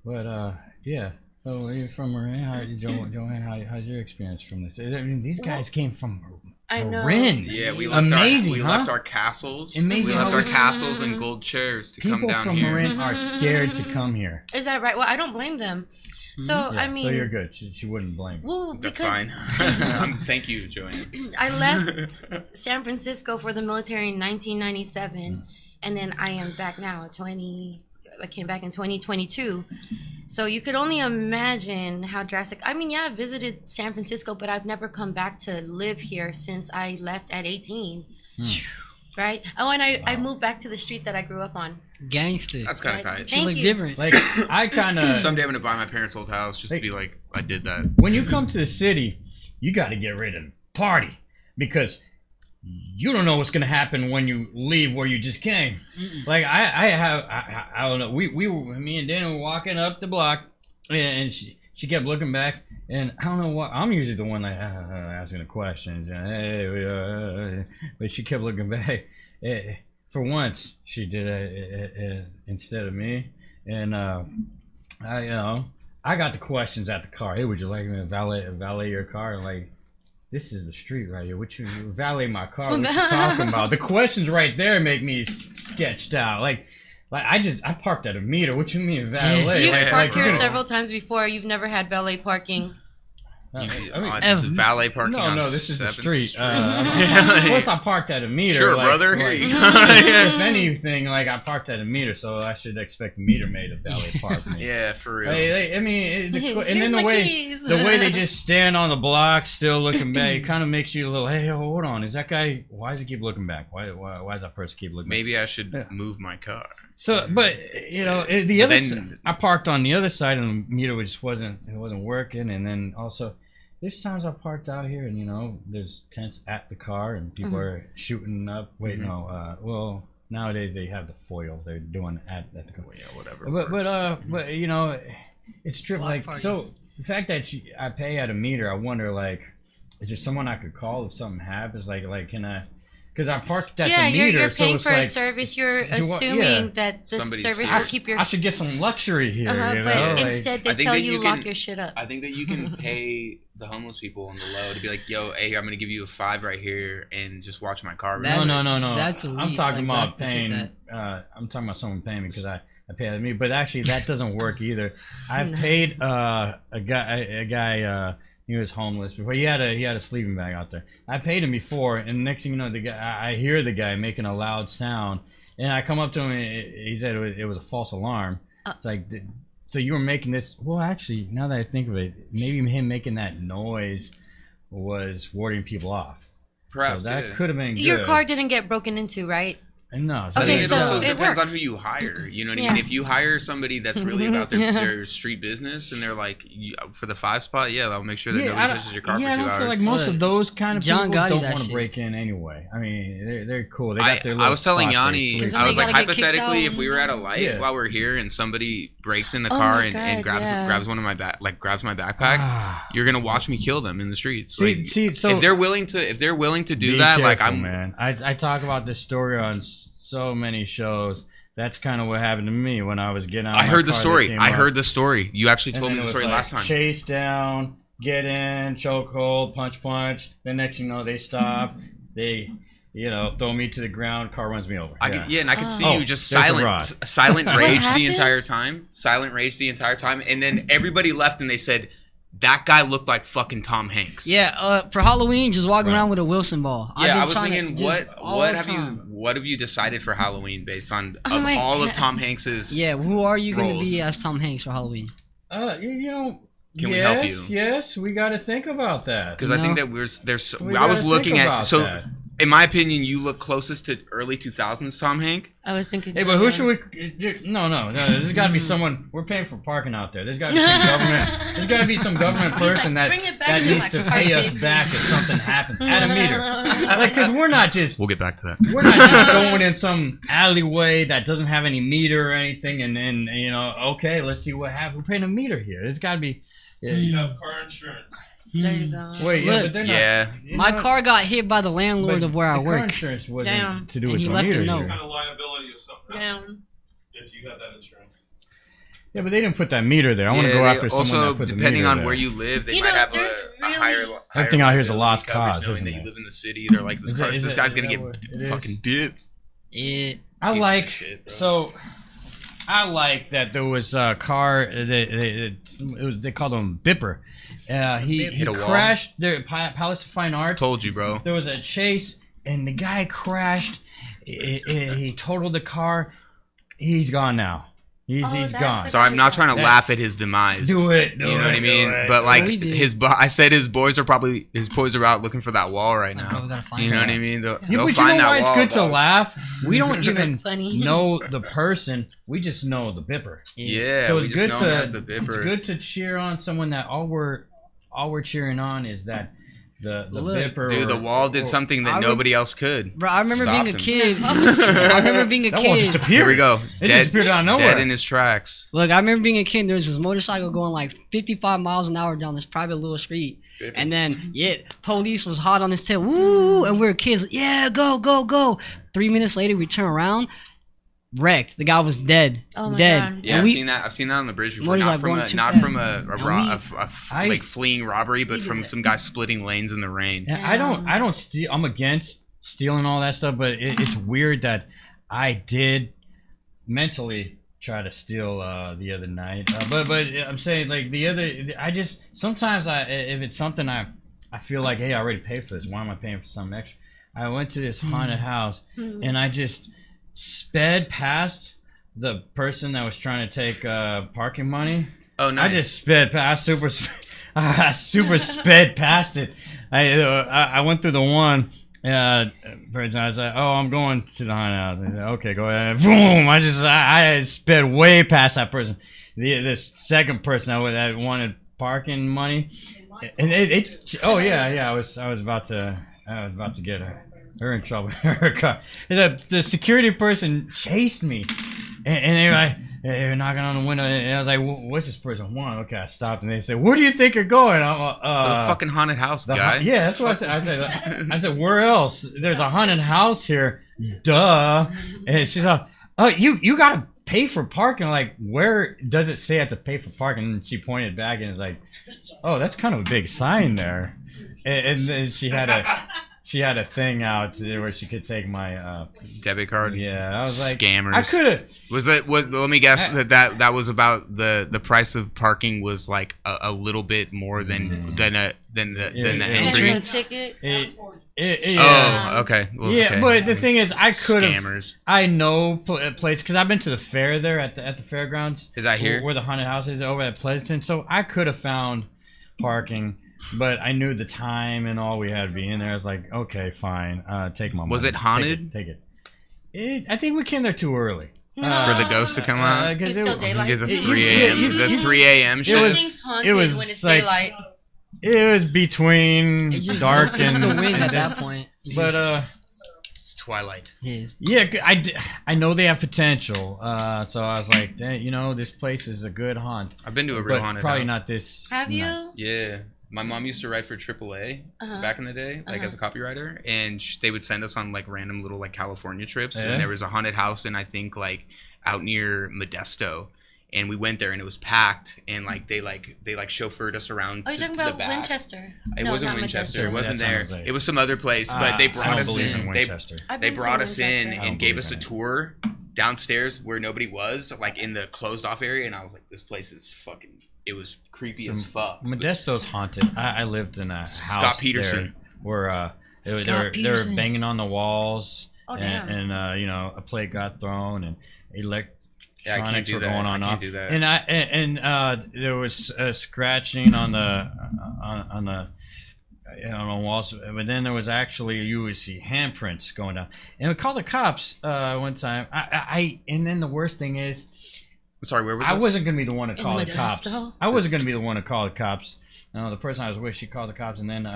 But yeah. So where you from, Marin? Joanne, how's your experience from this? I mean, these guys came from I know. Marin. Yeah, we left Amazing, we huh? left our castles. Amazing We left how- our castles and gold chairs to come People down from here. Marin are scared to come here. Is that right? Well, I don't blame them. So, Yeah, I mean. so you're good. She wouldn't blame. Well, That's because fine. Thank you, Joanne. I left San Francisco for the military in 1997, and then I am back now at 20. I came back in 2022. So you could only imagine how drastic. I mean, yeah, I visited San Francisco, but I've never come back to live here since I left at 18. Right? Oh, and I moved back to the street that I grew up on. Gangster. That's kind of Right. tight. She Thank look you. different. Like I kind of Someday I'm gonna buy my parents' old house just to Hey. be like, I did that. when you come to the city, you got to get ready to party because you don't know what's gonna happen when you leave where you just came. Like I don't know. We were me and Dana were walking up the block, and she kept looking back, and I don't know what. I'm usually the one like asking the questions, and but she kept looking back. For once, she did it instead of me, and I got the questions at the car. Hey, would you like me to valet your car? Like, this is the street right here. What you valet my car? What you talking about? The questions right there make me sketched out. Like I parked at a meter. What you mean valet? You've Yeah, parked bro. here several times before. You've never had valet parking. I mean, This is valet parking. no, on this is the 7th street. Street. Plus, I parked at a meter. Sure, like, brother. like, Here you go. if anything, like I parked at a meter, so I should expect the meter maid to valet park me. Yeah, for real. I mean, and Here's then my the way keys. they just stand on the block, still looking back, it kind of makes you a little. Hey, hold on, is that guy? Why does he keep looking back? Why does that person keep looking back? Maybe I should Yeah. move my car. So, but the other, Then- I parked on the other side, and the meter just wasn't working, and then also. There's times I parked out here, and there's tents at the car, and people are shooting up. Wait, no. Well, nowadays they have the foil. They're doing at the car. Well, yeah, whatever. But it's true. Block Like party. so, the fact that I pay at a meter, I wonder like, is there someone I could call if something happens? Like, can I? Because I parked at Yeah, the meter, you're so paying it's for a like, service. You're do I- assuming yeah. that the Somebody's service serious. will keep your. I should get some luxury here, you But know? Like, instead, they I think tell that you you lock can- your shit up. I think that you can pay the homeless people on the low to be like, yo, hey, I'm gonna give you a $5 right here and just watch my car. That's- no. that's I'm elite. talking Like, about that's the shit paying. I'm talking about someone paying me because I pay at me. But actually, that doesn't work either. I've paid a guy. He was homeless before. He had a sleeping bag out there. I paid him before, and next thing you know, the guy, I hear the guy making a loud sound, and I come up to him. And he said it was a false alarm. It's like, so you were making this? Well, actually, now that I think of it, maybe him making that noise was warding people off. Perhaps So that yeah. could have been good. Your car didn't get broken into, right? No. I Okay, think it so also it depends on worked. who you hire. You know what I Yeah. mean? If you hire somebody that's really about their street business and they're like, for the 5 spot, yeah, I'll make sure that nobody touches your car I for 2 don't hours. feel like most of those kind of John people Gotti don't that want to shit. break in anyway. I mean, they're cool. They got their little I was telling spots where they Yanni, sleep. Because then I was they like, gotta get kicked hypothetically, out. if we were at a light Yeah. while we're here and somebody breaks in the Oh car my and God, yeah. grabs one of my grabs my backpack, Ah. you're gonna watch me kill them in the streets. See, so if they're willing to do be that, like careful, I'm man. I talk about this story on so many shows. That's kind of what happened to me when I was getting out. I of my heard the car, they story. came I up, heard the story. You actually and told then me it the was story like last time. Chase down, get in, chokehold, punch. The next thing you know, they stop. They, throw me to the ground. Car runs me over. I could see Oh, you just there's a rod. silent What rage the happened? entire time. Silent rage the entire time, and then everybody left, and they said that guy looked like fucking Tom Hanks. Yeah, for Halloween, just walking Right. around with a Wilson ball. I've Yeah, been I was trying to thinking, just all what the have time. what have you decided for Halloween based on Oh of my all of God. Tom Hanks's? Yeah, who are you going to roles? be as Tom Hanks for Halloween? Can we help you? Yes, we got to think about that. Because I think No. that there's. We I was gotta looking think at about so. that. In my opinion, you look closest to early 2000s Tom Hank. I was thinking. Hey, but who should we? No. There's got to be someone. We're paying for parking out there. There's got to be some government. There's got to be some government He's like, person "Bring it back that to needs my to car pay us safety." back if something happens at a meter. Like, because we're not just We'll get back to that. going in some alleyway that doesn't have any meter or anything, and then okay, let's see what happens. We're paying a meter here. There's got to be. You have car insurance. There you go. Wait, yeah, Look, but they're not. Yeah. My car got hit by the landlord but of where I the car work. insurance wasn't Damn. to do And with he the left a meter note. here. Kind of liability if something happens Damn. if you have that insurance. Yeah, but they didn't put that meter there. I want to go after someone also that put the depending meter on there. where you live, they You might know, have there's a really- higher. Everything out here is a liability lost coverage, cause, knowing isn't that it? you live in the city. They're like, Is this that guy's gonna what get it is? fucking bit. I Piece like of shit, bro. so. I like that there was a car. They called him Bipper. He Hit a wall? crashed. There, Palace of Fine Arts. Told you, bro. There was a chase, and the guy crashed. He totaled the car. He's gone now. He's that's gone. a- So I'm not trying to That's- laugh at his demise. Do it. You know what I mean? But like We did. I said his boys are out looking for that wall right Bro, we now. gotta find You know it. what I mean? They'll Yeah, but find you know that why it's wall. good to dog. laugh? We don't even Funny. know the person. We just know the Bipper. Yeah, So we it's just good know to him as the Bipper. it's good to cheer on someone that all we're cheering on is that the Look, Bipper. Dude, the or- wall did or- something that I nobody else could. Bro, I remember Stopped being a him. kid. I remember being a That wall just kid. appeared. Here we go. It just appeared out of nowhere. Dead in his tracks. Look, I remember being a kid. There was this motorcycle going like 55 miles an hour down this private little street. And then, police was hot on his tail. Woo! And we were kids. Yeah, go. 3 minutes later, we turn around. Wrecked. The guy was dead. Oh my dead. God. Yeah, And we, I've seen that on the bridge before. What is Not that, from going a too not fast? from And like fleeing robbery, but from some guy splitting lanes in the rain. Yeah, I don't steal. I'm against stealing all that stuff, but it's weird that I did mentally try to steal the other night. But I'm saying like I just sometimes if it's something I feel like, hey, I already paid for this. Why am I paying for something extra? I went to this haunted house and I just sped past the person that was trying to take parking money. Oh, nice. I just sped past. I super sped past it. I went through the one. For example, I was like, "Oh, I'm going to the haunted house." I said, "Okay, go ahead." Boom! I sped way past that person. This second person that wanted parking money, and I was about to get her in trouble. Her car. The security person chased me, and they were like, They were knocking on the window, and I was like, "What's this person want?" Okay, I stopped, and they said, "Where do you think you're going?" I'm The fucking haunted house, guy. Yeah, that's what I said. I said, "Where else? There's a haunted house here." Duh. And she's like, "Oh, you gotta pay for parking." Like, where does it say I have to pay for parking? And she pointed back and was like, "Oh, that's kind of a big sign there." And then she had a thing out where she could take my debit card. Yeah, I was like, scammers. I could have. Let me guess that was about the price of parking was like a little bit more than the entry. Entrance ticket. Oh, okay. Well, yeah, okay. but the thing is, I could have. Scammers. I know place because I've been to the fair there at the fairgrounds. Is that here? Where the haunted house is over at Pleasanton. So I could have found parking, but I knew the time and all we had to be in there. I was like, okay, fine, take my money. Was it haunted? Take it. I think we came there too early. For the ghost to come out? It's still daylight. Get the 3 a.m. The 3 a.m. shit. Nothing's haunted when it's like, daylight. It was between dark and it's the wind and at that point. But it's twilight. Yeah, I know they have potential. So I was like, this place is a good haunt. I've been to a real haunted probably house. not this. Have you? night. Yeah. My mom used to write for AAA back in the day, like as a copywriter, and they would send us on like random little like California trips. Yeah. And there was a haunted house in I think like out near Modesto, and we went there and it was packed, and like they chauffeured us around. Oh, you're talking to the about back. Winchester? It No, wasn't not Winchester. It Modesto. wasn't Yeah, there. San Jose. It was some other place, but they I brought don't us believe in. in Winchester. I've They been to brought us in Winchester. and gave us a believe in tour downstairs where nobody was, like in the closed off area, and I was like, this place is fucking. It was creepy as fuck. Modesto's haunted. I lived in a house Scott Peterson. there where they were Peterson. banging on the walls, Oh, damn. and a plate got thrown and electronics do were that. going on I can't off. do that. And there was scratching on the walls, but then there was actually you would see handprints going down. And we called the cops one time. And then the worst thing is. Sorry, where was I this? wasn't gonna be the one to call the cops. Modesto? I wasn't gonna be the one to call the cops. No, the person I was with, she called the cops, and then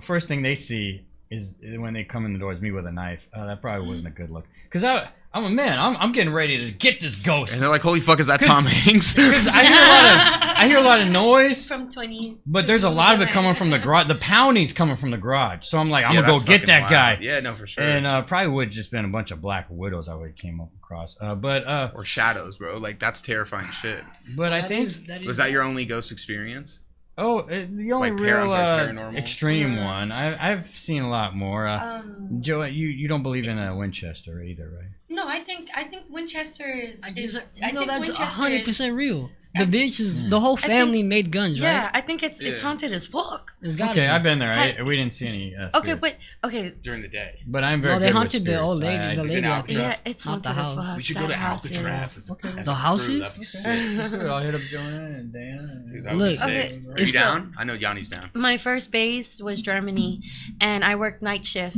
first thing they see is when they come in the door is me with a knife. That probably wasn't a good look. Cause I'm a man. I'm getting ready to get this ghost. And they're like, "Holy fuck, is that Tom Hanks?" Because I hear a lot of noise, From 20. but there's a lot of it coming from the garage. The pounding's coming from the garage. So I'm like, I'm Yeah, gonna go that's get fucking that wild. guy. Yeah, no, for sure. And probably would have just been a bunch of black widows I would have came across. or shadows, bro. Like that's terrifying shit. But I think Was that your only ghost experience? the only Like real paranormal? extreme one. I've seen a lot more. Joe, you don't believe in Winchester either, right? No, I think Winchester is. I is think I that's Winchester 100% real. The bitch is the whole family made guns, Yeah, right? I think it's haunted as fuck. It's gotta Okay, be. I've been there. We didn't see any. Okay, spirits. During the day. But I'm very. No, they good with haunted the old spirits. lady. The been lady. out I think. yeah, it's Not the haunted as house. fuck. We should That go to house Alcatraz. is- Okay. As The a houses? crew, that'd be sick. Good, I'll hit up Joanne and Dan. Dude, that would Look, be sick. okay, Are you it's down? I know Yanni's down. My first base was Germany, and I worked night shift.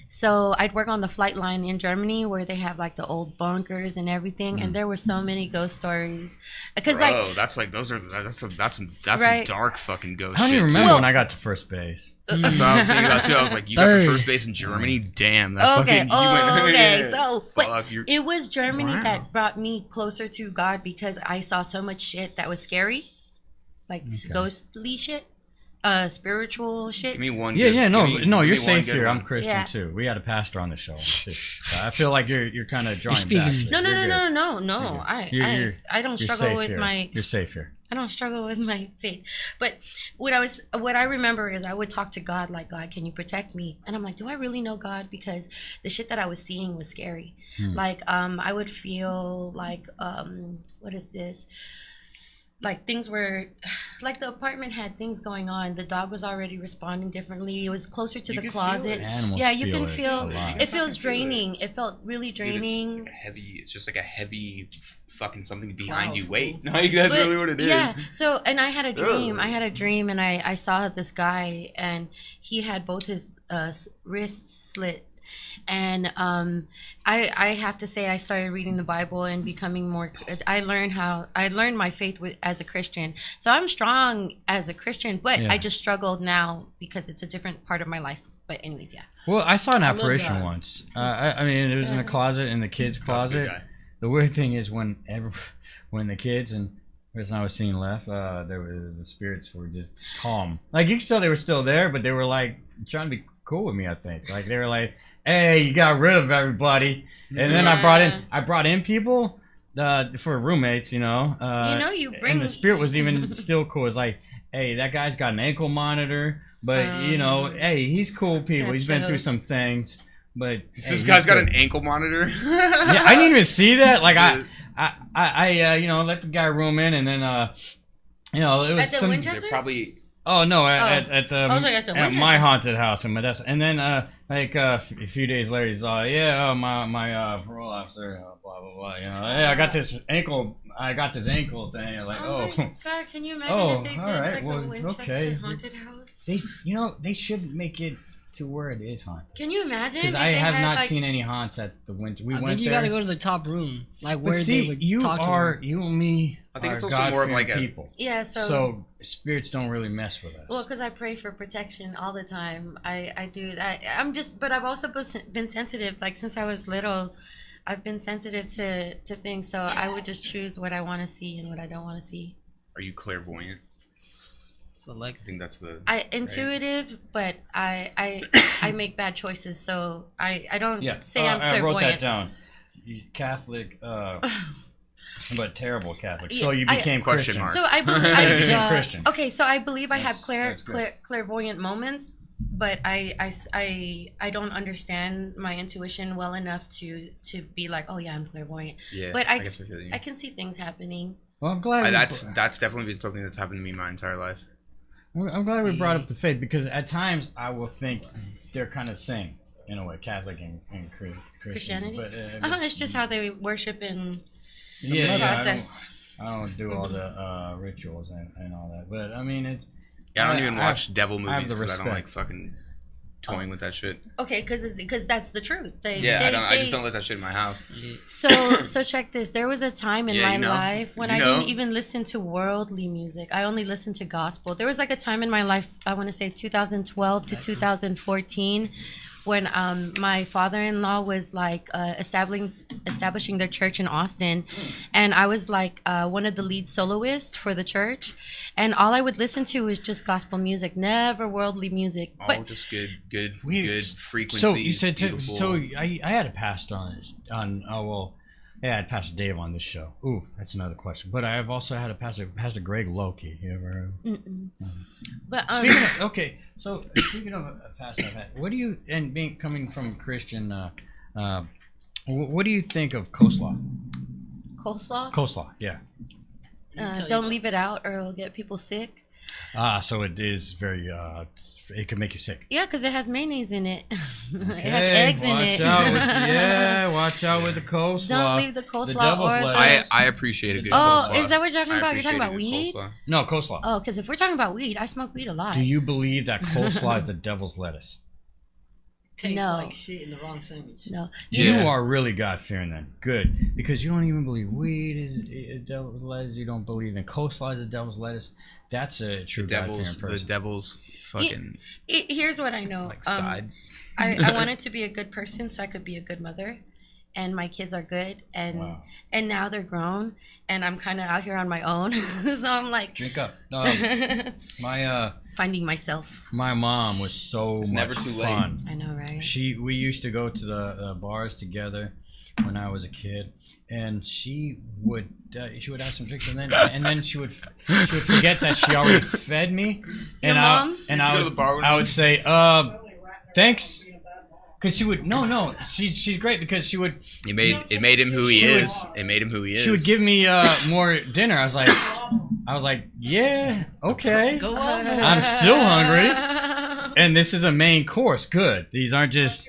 So I'd work on the flight line in Germany where they have like the old bunkers and everything, and there were so many ghost stories. Because Bro, that's like that's some Right. dark fucking ghost I don't shit. even remember Well- when I got to first base. That's what I was thinking about too. I was like, you got Third. the first base in Germany? Damn. That Okay, fucking, okay. So, but fuck, you're, it was Germany Wow. that brought me closer to God because I saw so much shit that was scary, like ghostly shit, spiritual shit. give me one. Yeah, good- yeah, no, give me- no, give you're me one safe good here. one. I'm Christian Yeah. too. We had a pastor on the show. Too. So I feel like you're kind of drawing speaking- back. No, no, You're no, good. no, no, no. You're- I don't You're struggle safe with here. my You're safe here. I don't struggle with my faith. But what I remember is I would talk to God like, God, can you protect me? And I'm like, do I really know God? Because the shit that I was seeing was scary. Like I would feel like what is this? Like things were like the apartment had things going on. The dog was already responding differently. It was closer to You the can feel closet. it. Animals Yeah, you can it feel a lot. it feels I can feel draining. It felt really Dude, it's draining. like a heavy. It's just like a heavy fucking something behind Cloud. you. Wait, no, that's But, really what it is. Yeah. So, and I had a dream. Ugh. I had a dream, and I saw this guy, and he had both his wrists slit. And I have to say, I started reading the Bible and becoming more. I learned my faith as a Christian. So I'm strong as a Christian, but Yeah. I just struggled now because it's a different part of my life. But anyways, yeah. Well, I saw an love apparition that. once. I mean, it was in a closet in the kids' That's a good closet. the weird thing is when the kids and the person I was seeing left, the spirits were just calm. Like you could tell they were still there, but they were like trying to be cool with me. I think like they were like, "Hey, you got rid of everybody," and then I brought in people for roommates. You know, and the spirit was even still cool. It's like, "Hey, that guy's got an ankle monitor." But hey, he's cool people. He's been through some things. But this guy's got an ankle monitor. Yeah, I didn't even see that. Like I let the guy room in, and then it was at the some. Winchester? Probably. Oh no, at the at my haunted house in Modesto, and then a few days later he's like, my parole officer, blah blah blah. Hey, I got this ankle thing. Like, oh my God, can you imagine if they did a Winchester haunted house? They shouldn't make it to where it is haunted. Can you imagine? Because I have not seen any haunts at the Winchester. I think you gotta go to the top room, like where they would talk to you and me. I think it's also more of like people. Yeah, so spirits don't really mess with us. Well, because I pray for protection all the time. I do that. But I've also been sensitive. Like since I was little, I've been sensitive to things. So I would just choose what I want to see and what I don't want to see. Are you clairvoyant? Select. I think that's the. Intuitive, but I make bad choices. So I don't say I'm clairvoyant. I wrote that down. Catholic. But terrible Catholic. So you became Christian. Mark. So I believe Christian. Okay, so I believe I have clairvoyant moments, but I don't understand my intuition well enough to be like, oh yeah, I'm clairvoyant. Yeah, but I can see things happening. Well, I'm glad that's definitely been something that's happened to me my entire life. I'm glad we brought up the faith because at times I will think they're kind of same in a way, Catholic and Christianity. But, it's just how they worship and. Process. I don't do all the rituals and all that, but I mean it. Yeah, I don't even watch devil movies because I don't like fucking toying Oh. with that shit. Okay, because that's the truth. I just don't let that shit in my house. So check this. There was a time in my life when I didn't even listen to worldly music. I only listened to gospel. There was like a time in my life, I want to say 2012 to 2014, when my father-in-law was like establishing their church in Austin, and I was like one of the lead soloists for the church, and all I would listen to was just gospel music, never worldly music. But just good frequencies. So you said I had a pastor I had Pastor Dave on this show. Ooh, that's another question. But I have also had a Pastor Greg Loki. You ever? But speaking of a pastor I've had, what do you coming from a Christian? What do you think of coleslaw? Coleslaw? Coleslaw, yeah. Don't leave it out, or it'll get people sick. So it is very. It can make you sick. Yeah, because it has mayonnaise in it. It Okay, has eggs in it. Watch out with the coleslaw. Don't leave the coleslaw I appreciate a good coleslaw. Oh, is that what you're talking about? You're talking about weed? Coleslaw. No, coleslaw. Oh, because if we're talking about weed, I smoke weed a lot. Do you believe that coleslaw is the devil's lettuce? Tastes like shit in the wrong sandwich. No. You are really God-fearing then. Good. Because you don't even believe weed is a devil's lettuce. You don't believe in coleslaw is a devil's lettuce. That's a true God-fearing person. The devil's fucking... Here's what I know. Side. I wanted to be a good person so I could be a good mother. And my kids are good. And now they're grown. And I'm kind of out here on my own. So I'm like... Drink up. Finding myself. My mom was so much never too fun. I know, right? We used to go to the bars together when I was a kid, and she would have some drinks, and then she would forget that she already fed me. Your mom? I would say, thanks. Because she would she's great because she would. It made him who he is. It made him who he is. She would give me more dinner. I was like, yeah, okay. Go on. I'm still hungry, and this is a main course. Good. These aren't just.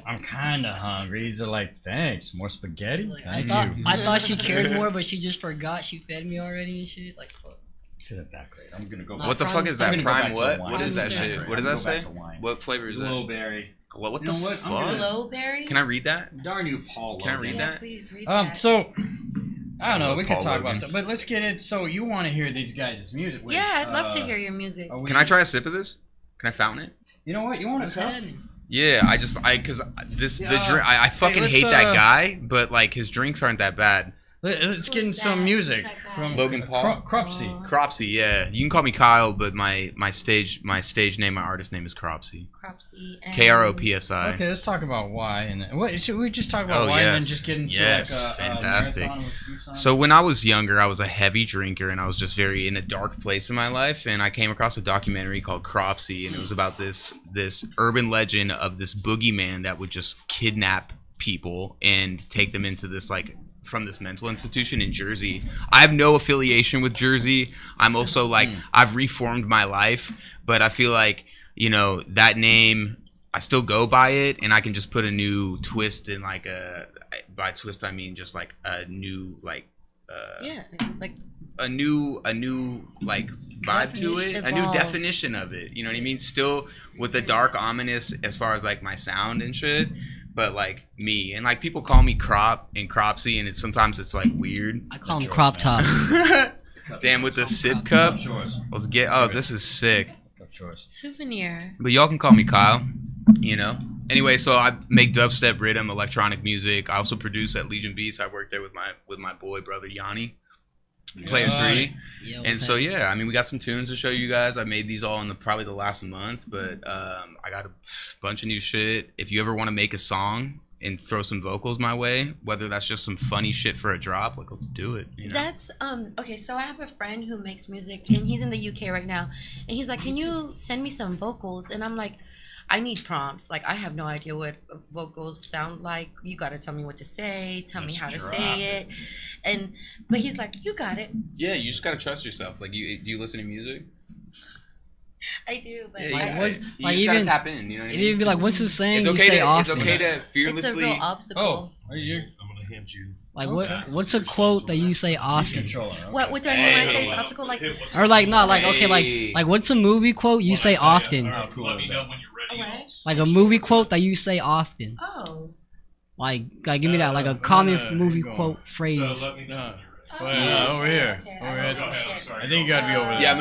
I'm kind of hungry. These are like, thanks, more spaghetti. I thought she cared more, but she just forgot she fed me already and shit. Like, fuck. This isn't that great. I'm gonna go. What the fuck is that? Prime what? What is that shit? What does that say? Wine. What flavor is that? Glowberry. What the fuck? Glowberry? Can I read that? Darn you, Paul. Can I read that? Please read that. So I don't know. We could Paul talk Logan. about stuff, but let's get it. So you want to hear these guys' music? Yeah, I'd love to hear your music. Can I try a sip of this? Can I fountain it? You know what? You want What's to happening? Yeah, cause the drink, I fucking let's, hate that guy, but like his drinks aren't that bad. Let's get in Who's some that? music Who's that guy? from Logan Paul? Kropsi. Kropsi, yeah. You can call me Kyle, but my stage name, my artist name is Kropsi. Kropsi. And Kropsi. Okay, let's talk about why. And what should we just talk about Oh, why and then yes. just get into Yes, like a fantastic. marathon with a few songs? So when I was younger, I was a heavy drinker, and I was just very in a dark place in my life. And I came across a documentary called Kropsi, and it was about this urban legend of this boogeyman that would just kidnap people and take them into this like from this mental institution in Jersey. I have no affiliation with Jersey. I'm also like I've reformed my life, but I feel like, you know, that name, I still go by it, and I can just put a new twist in, like by twist I mean just like a new like like a new like vibe to it, a new Evolve. definition of it. You know what I mean? Still with the dark ominous as far as like my sound and shit, but like me, and like people call me Crop and Kropsi, and sometimes it's like weird. I call him crop top. Damn, with the sip cup. Choice. Let's get. Oh, this is sick. Choice. souvenir. But y'all can call me Kyle. You know. Anyway, so I make dubstep, rhythm, electronic music. I also produce at Legion Beats. I work there with my boy brother Yani. Playing free. Yeah, And so yeah, I mean, we got some tunes to show you guys. I made these all in probably the last month, but I got a bunch of new shit. If you ever want to make a song and throw some vocals my way, whether that's just some funny shit for a drop, like let's do it. You know? That's okay. So I have a friend who makes music, and he's in the UK right now, and he's like, "Can you send me some vocals?" And I'm like, I need prompts. Like, I have no idea what vocals sound like. You got to tell me what to say. Tell me how to say it. But he's like, you got it. Yeah, you just gotta trust yourself. Like, do you listen to music? I do, but Yeah, Like, you what's- just like, gotta even- tap in. You know what I It'd mean? even be like, what's the saying? It's You okay say to often. it's okay to it's a fearlessly. real obstacle. Are you I'm gonna hand you. Like, Okay. what's a quote that you say often? controller? What do I mean when I say it's obstacle? Like, Or like, no, like, okay, Hey. like what's a movie quote you say often? How cool Let is me that? know when you're ready. Okay. Like a movie quote that you say often. oh. Like give me that, like a common movie go on. quote phrase. So let me know. No. Oh, Well, over here. okay. Over I here. don't know Go ahead, I'm shit. sorry. I think you gotta be over there. Yeah, I'm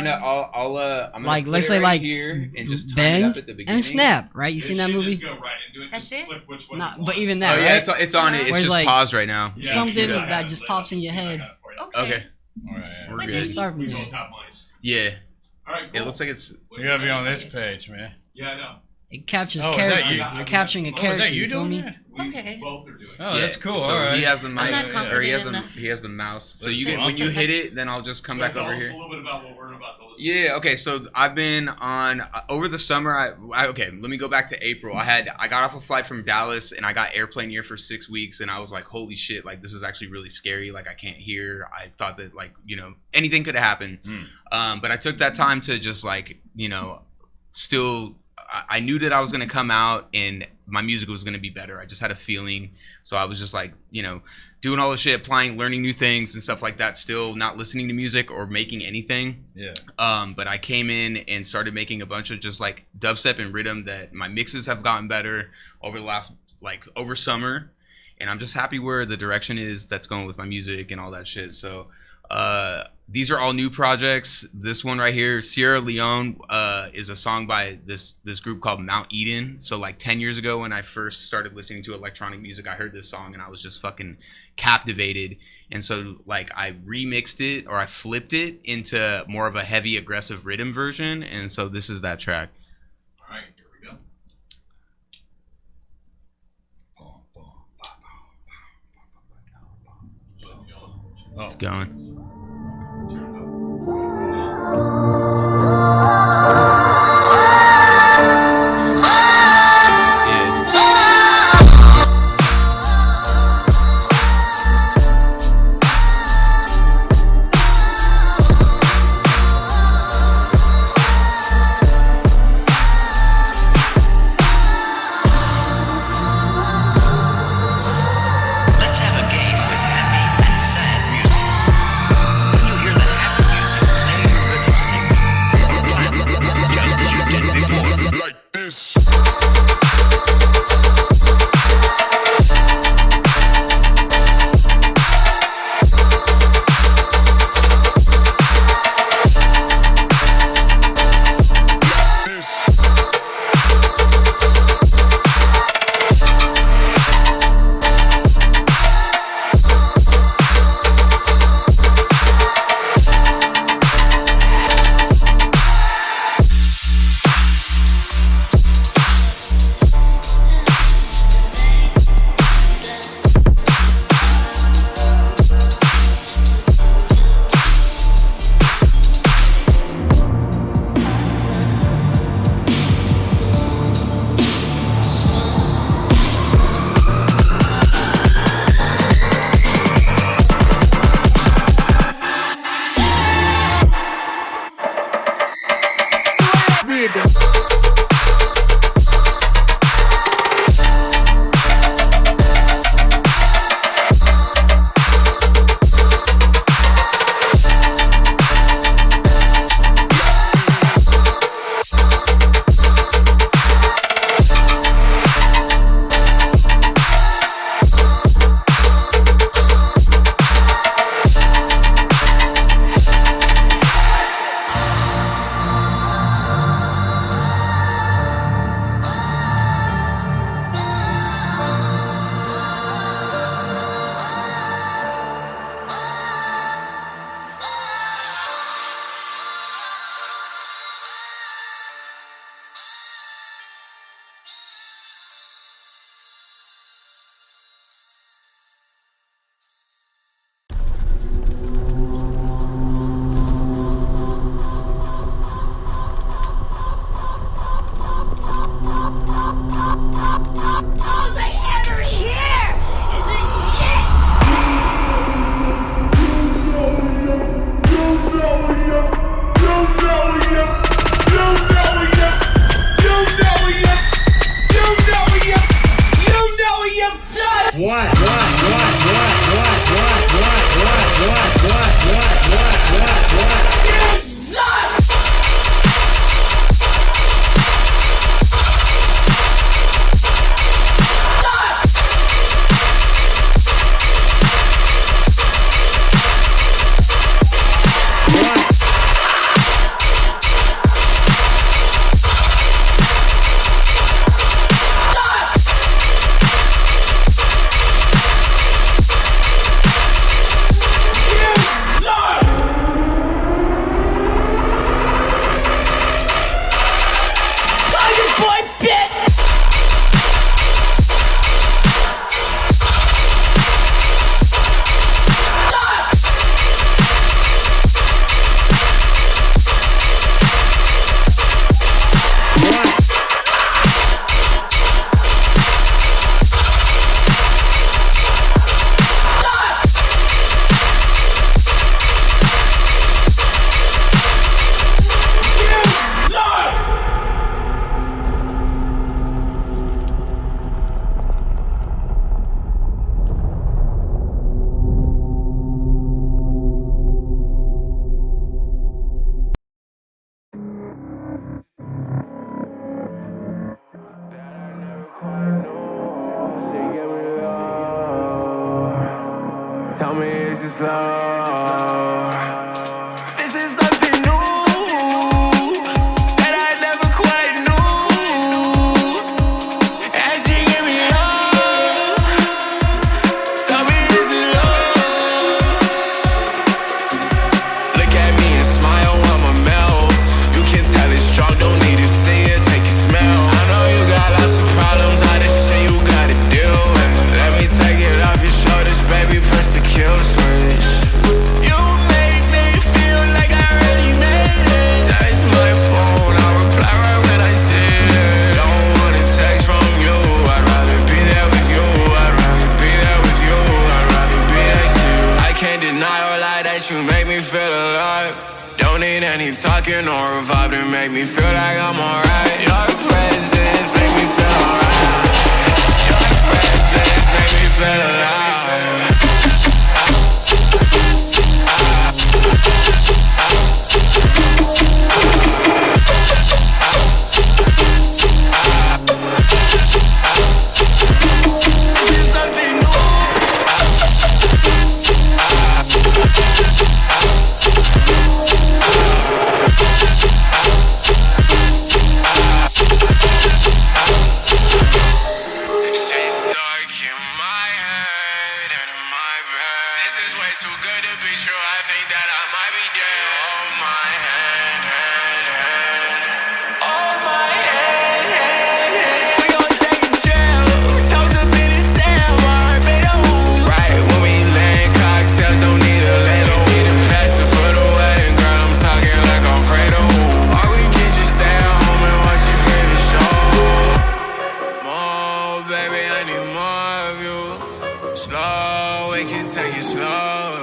gonna Like, put let's it say, right like, here and just time it up Bend at the beginning. and snap, right? You It seen that should movie? Just go right into it. That's Just it? click which one Nah, you but want. even Oh that, yeah, right? it's on it. It's Where's, just like- paused right now. Yeah, something yeah, that yeah, just yeah, pops in your yeah, head. yeah, for you. Okay. Okay, All right. we're But good. then Start from We there. both have mice. Yeah, All right, cool. it looks like it's. You gotta be on this page, man. Yeah, I know. It captures Oh, is that character. you? You're capturing a Oh, is character. that you feel doing me? that? We Okay. both are doing it. Oh, Yeah, that's cool. So All right. he has the mic, I'm not or he has confident enough. the mouse. So That's you get cool. when you hit it, then I'll just come So back tell over us here. a little bit about what we're about to listen Yeah. Okay. So I've been on over the summer. Okay. Let me go back to April. I got off a flight from Dallas and I got airplane ear for 6 weeks, and I was like, holy shit! Like this is actually really scary. Like I can't hear. I thought that like anything could happen. But I took that time to just like still. I knew that I was gonna come out and my music was gonna be better. I just had a feeling. So I was just like doing all the shit, applying, learning new things and stuff like that. Still not listening to music or making anything. Yeah. But I came in and started making a bunch of just like dubstep and rhythm that my mixes have gotten better over the last over summer, and I'm just happy where the direction is that's going with my music and all that shit. So these are all new projects. This one right here, Sierra Leone, is a song by this group called Mount Eden. So like 10 years ago when I first started listening to electronic music, I heard this song and I was just fucking captivated. And so like I remixed it, or I flipped it into more of a heavy aggressive rhythm version. And so this is that track. All right, here we go. It's going. Let's have a game with happy and sad music. tell me it's just love. This is something new that I never quite knew. And she give me love. Tell me is it love? Look at me and smile, I'ma melt. You can tell it's strong, don't need to see it, take a smell. I know you got lots of problems, all this shit you gotta deal with. Let me take it off your shoulders, baby, press the kill switch. You make me feel like I already made it. Text my phone, I'll reply right when I see it. Don't want a text from you, I'd rather be there with you. I'd rather be there with you, I'd rather be next to you. I can't deny or lie that you make me feel alive. Don't need any talking or a vibe to make me feel like I'm alright. Your presence make me feel alright. Your presence make me feel alive. This is something new. She's stuck in my head and in my bed. This is way too good to be true. I think that I might be dead. Hold my hand, hand, hand. Hold my hand, hand, hand. We gon' take a chill. Toes up in the sand, Barbados. Right when we land, cocktails don't need a ladle. Need a pastor for the wedding, girl. I'm talking like Alfredo. Or we can just stay at home and watch your favorite show. More, baby, I need more of you. Slow, we can take it slow.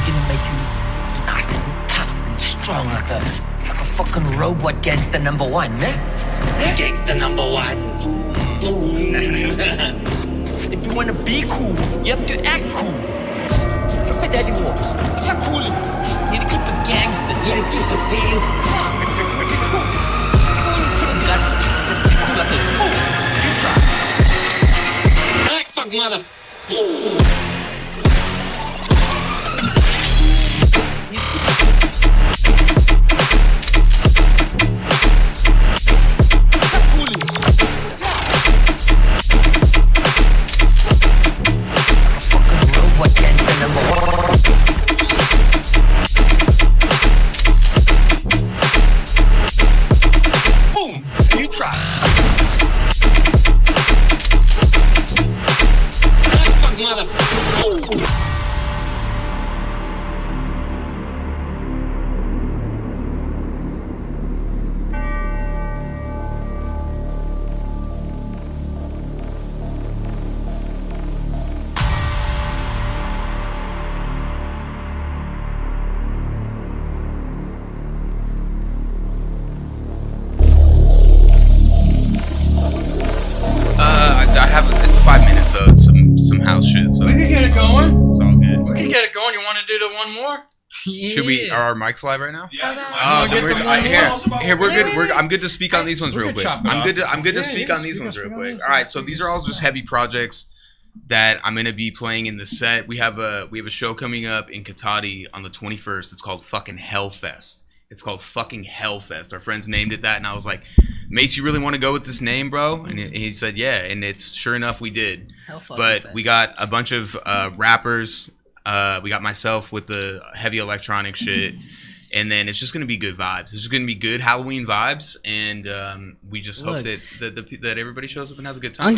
Gonna make you nice and tough and strong like a fucking robot gangster number one, eh? Gangster number one. If you wanna be cool, you have to act cool. Look what Daddy wants. Look how cool it is. You need to keep it gangster. You need to keep it gangster. Cool. Got cool like this. Ooh, you try. Act fuck mother. Some house shit. So we can get it going. It's all good. We can get it going. You want to do the one more? Yeah. Should we? Are our mics live right now? Yeah. Then we're good. Wait. I'm good to speak on these ones We real could quick. chop it I'm good. off. I'm good to Yeah, speak yeah, on these speak ones on real these quick. ones. All right. So these are all just heavy projects that I'm gonna be playing in the set. We have a show coming up in Katati on the 21st. It's called fucking Hellfest. It's called fucking Hellfest. Our friends named it that, and I was like, Mace, you really want to go with this name, bro? And he said, yeah. And it's sure enough, we did. But we got a bunch of rappers. We got myself with the heavy electronic shit. And then it's just going to be good vibes. It's just going to be good Halloween vibes, and we just hope that everybody shows up and has a good time.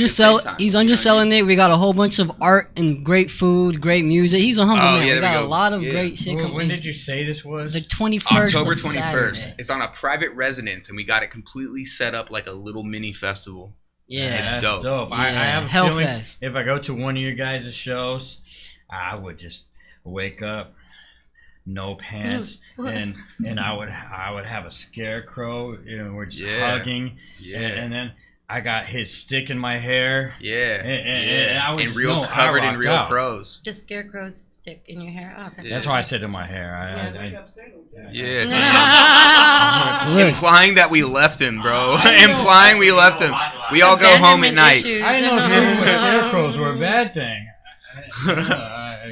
He's underselling it. We got a whole bunch of art and great food, great music. He's a humble man. We got a lot of great shit. When did you say this was? The 21st. October 21st. It's on a private residence, and we got it completely set up like a little mini festival. Yeah, it's dope. Yeah. I have a feeling Hellfest. if I go to one of your guys' shows, I would just wake up, no pants, and I would have a scarecrow. We're just hugging, and then I got his stick in my hair. And I would covered in real crows. The scarecrow stick in your hair. Oh, that's why I said in my hair. Implying that we left him, bro. Implying we left him. We all go home at night. I know scarecrows were a bad thing.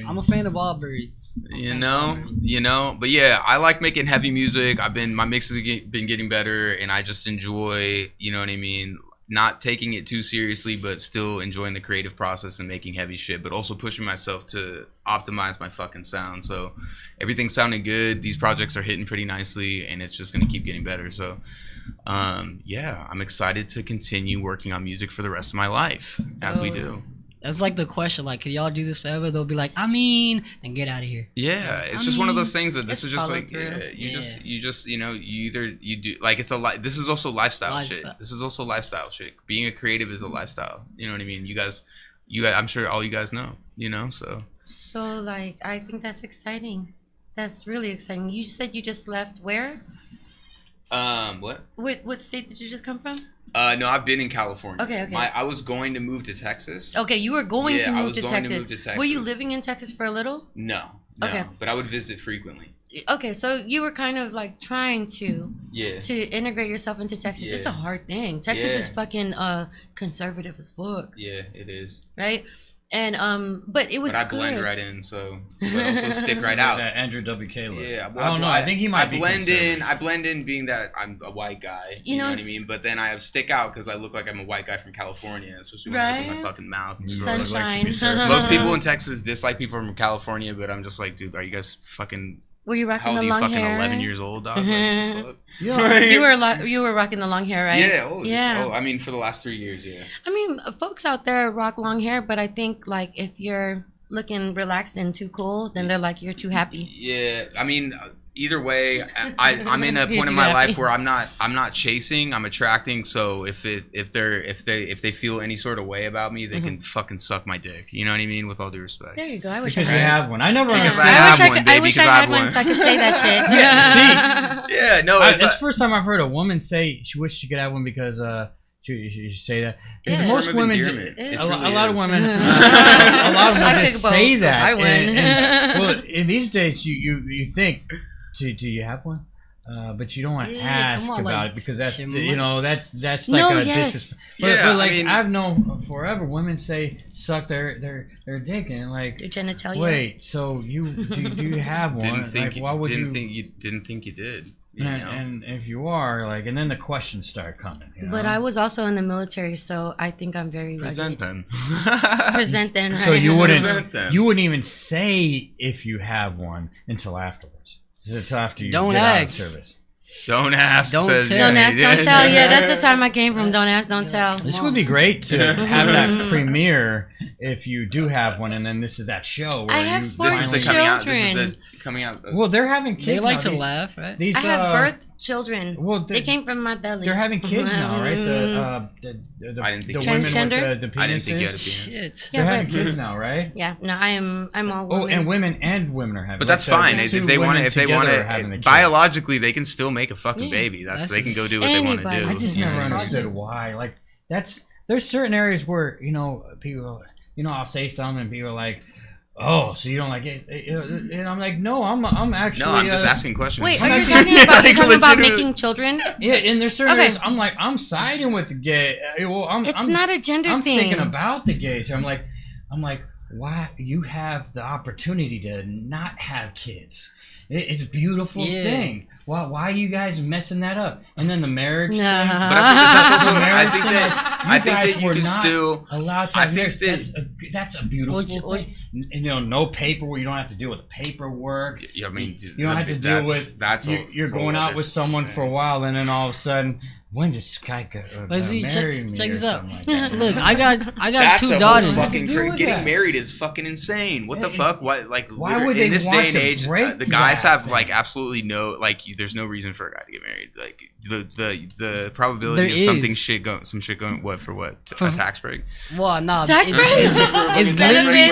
I'm a fan of all birds. You know, but yeah, I like making heavy music. My mixes have been getting better, and I just enjoy, you know what I mean, not taking it too seriously, but still enjoying the creative process and making heavy shit, but also pushing myself to optimize my fucking sound. So everything's sounding good. These projects are hitting pretty nicely, and it's just gonna keep getting better. So yeah, I'm excited to continue working on music for the rest of my life as we do. That's like the question, like, can y'all do this forever? They'll be like, then get out of here. Yeah, it's just one of those things that this is just like, you just, you do, like, it's this is also lifestyle shit. This is also lifestyle shit. Being a creative is a lifestyle. You know what I mean? You guys, I'm sure all you guys know, so. So, like, I think that's exciting. That's really exciting. You said you just left where? What? What state did you just come from? No, I've been in California. Okay. I was going to move to Texas. Okay, you were going to move to Texas. Texas. Were you living in Texas for a little? No. Okay. But I would visit frequently. Okay, so you were kind of like trying to integrate yourself into Texas. Yeah. It's a hard thing. Texas is fucking conservative as fuck. Yeah, it is. Right? And but it was. But I blend right in, so but also stick right out. That Andrew WK look. Yeah, well, I don't know. I think he might be blend in. I blend in, being that I'm a white guy. You know what I mean? But then I stick out because I look like I'm a white guy from California, especially when I open my fucking mouth. Sunshine. Most people in Texas dislike people from California, but I'm just like, dude, are you guys fucking? Were you rocking how old the long are you, hair? fucking 11 years old, dog? Mm-hmm. Like, you were rocking the long hair, right? Yeah. I mean, for the last 3 years, yeah. I mean, folks out there rock long hair, but I think like if you're looking relaxed and too cool, then they're like you're too happy. Yeah, I mean, either way, I'm in a point in my life where I'm not chasing, I'm attracting. So if they feel any sort of way about me, they can fucking suck my dick. You know what I mean? With all due respect. There you go. I wish because I had you have one. I never understood. I wish I had one so I could say that shit. Yeah, no, it's the first time I've heard a woman say she wished she could have one because she say that. It's most women, a lot of women, a lot of women just say that. Well, in these days, you think, do you have one? But you don't want to ask about it because that's that's like a disrespect. But like, I mean, I've known forever women say suck their dick and like their genitalia. Wait, so do you have one? Didn't think you did. And if you are like, and then the questions start coming. But I was also in the military, so I think I'm very present them. Present them. Right? So you wouldn't even say if you have one until afterwards. It's after you don't get ask. out of service. Don't ask. Don't says, tell. Don't ask. Don't tell. Yeah, that's the time I came from. Don't ask. Don't tell. This would be great to have that premiere if you do have one, and then this is that show where I have you. four This is the children. This is the coming out. Well, they're having kids. They like now. to laugh, right? These, I have birth children. Well, they came from my belly. They're having kids now, right? The I didn't think the women with the penises. I didn't think you had a penis. Shit. They're having kids now, right? Yeah. No, I'm all women. Oh, and women are having. But that's fine. If they want to, biologically, they can still make a fucking baby. They can go do what they want to do. I just never understood why. Like there's certain areas where people, I'll say something and people are like, oh, so you don't like it? And I'm like, no, I'm actually. No, I'm just asking questions. Wait, are you talking about making children? Yeah, and there's certain areas I'm like, I'm siding with the gay. Well, it's not a gender thing. I'm thinking about the gays. I'm like, why you have the opportunity to not have kids. It's a beautiful thing. Why are you guys messing that up? And then the marriage thing. But I think that you can still allowed to have marriage. That's a beautiful thing. And, no paperwork. You don't have to deal with the paperwork. Yeah, I mean, you don't have to deal with. You're going out with someone for a while, and then all of a sudden, when's this guy gonna marry me? Check this out. Like that? Look, I got that's two daughters. Getting married is fucking insane. What the fuck? Why would they in this want day and to age, break the guys that have thing? like absolutely no there's no reason for a guy to get married. Like the probability There of something is. some shit going a tax break. Well, nah, Tax breaks? it's literally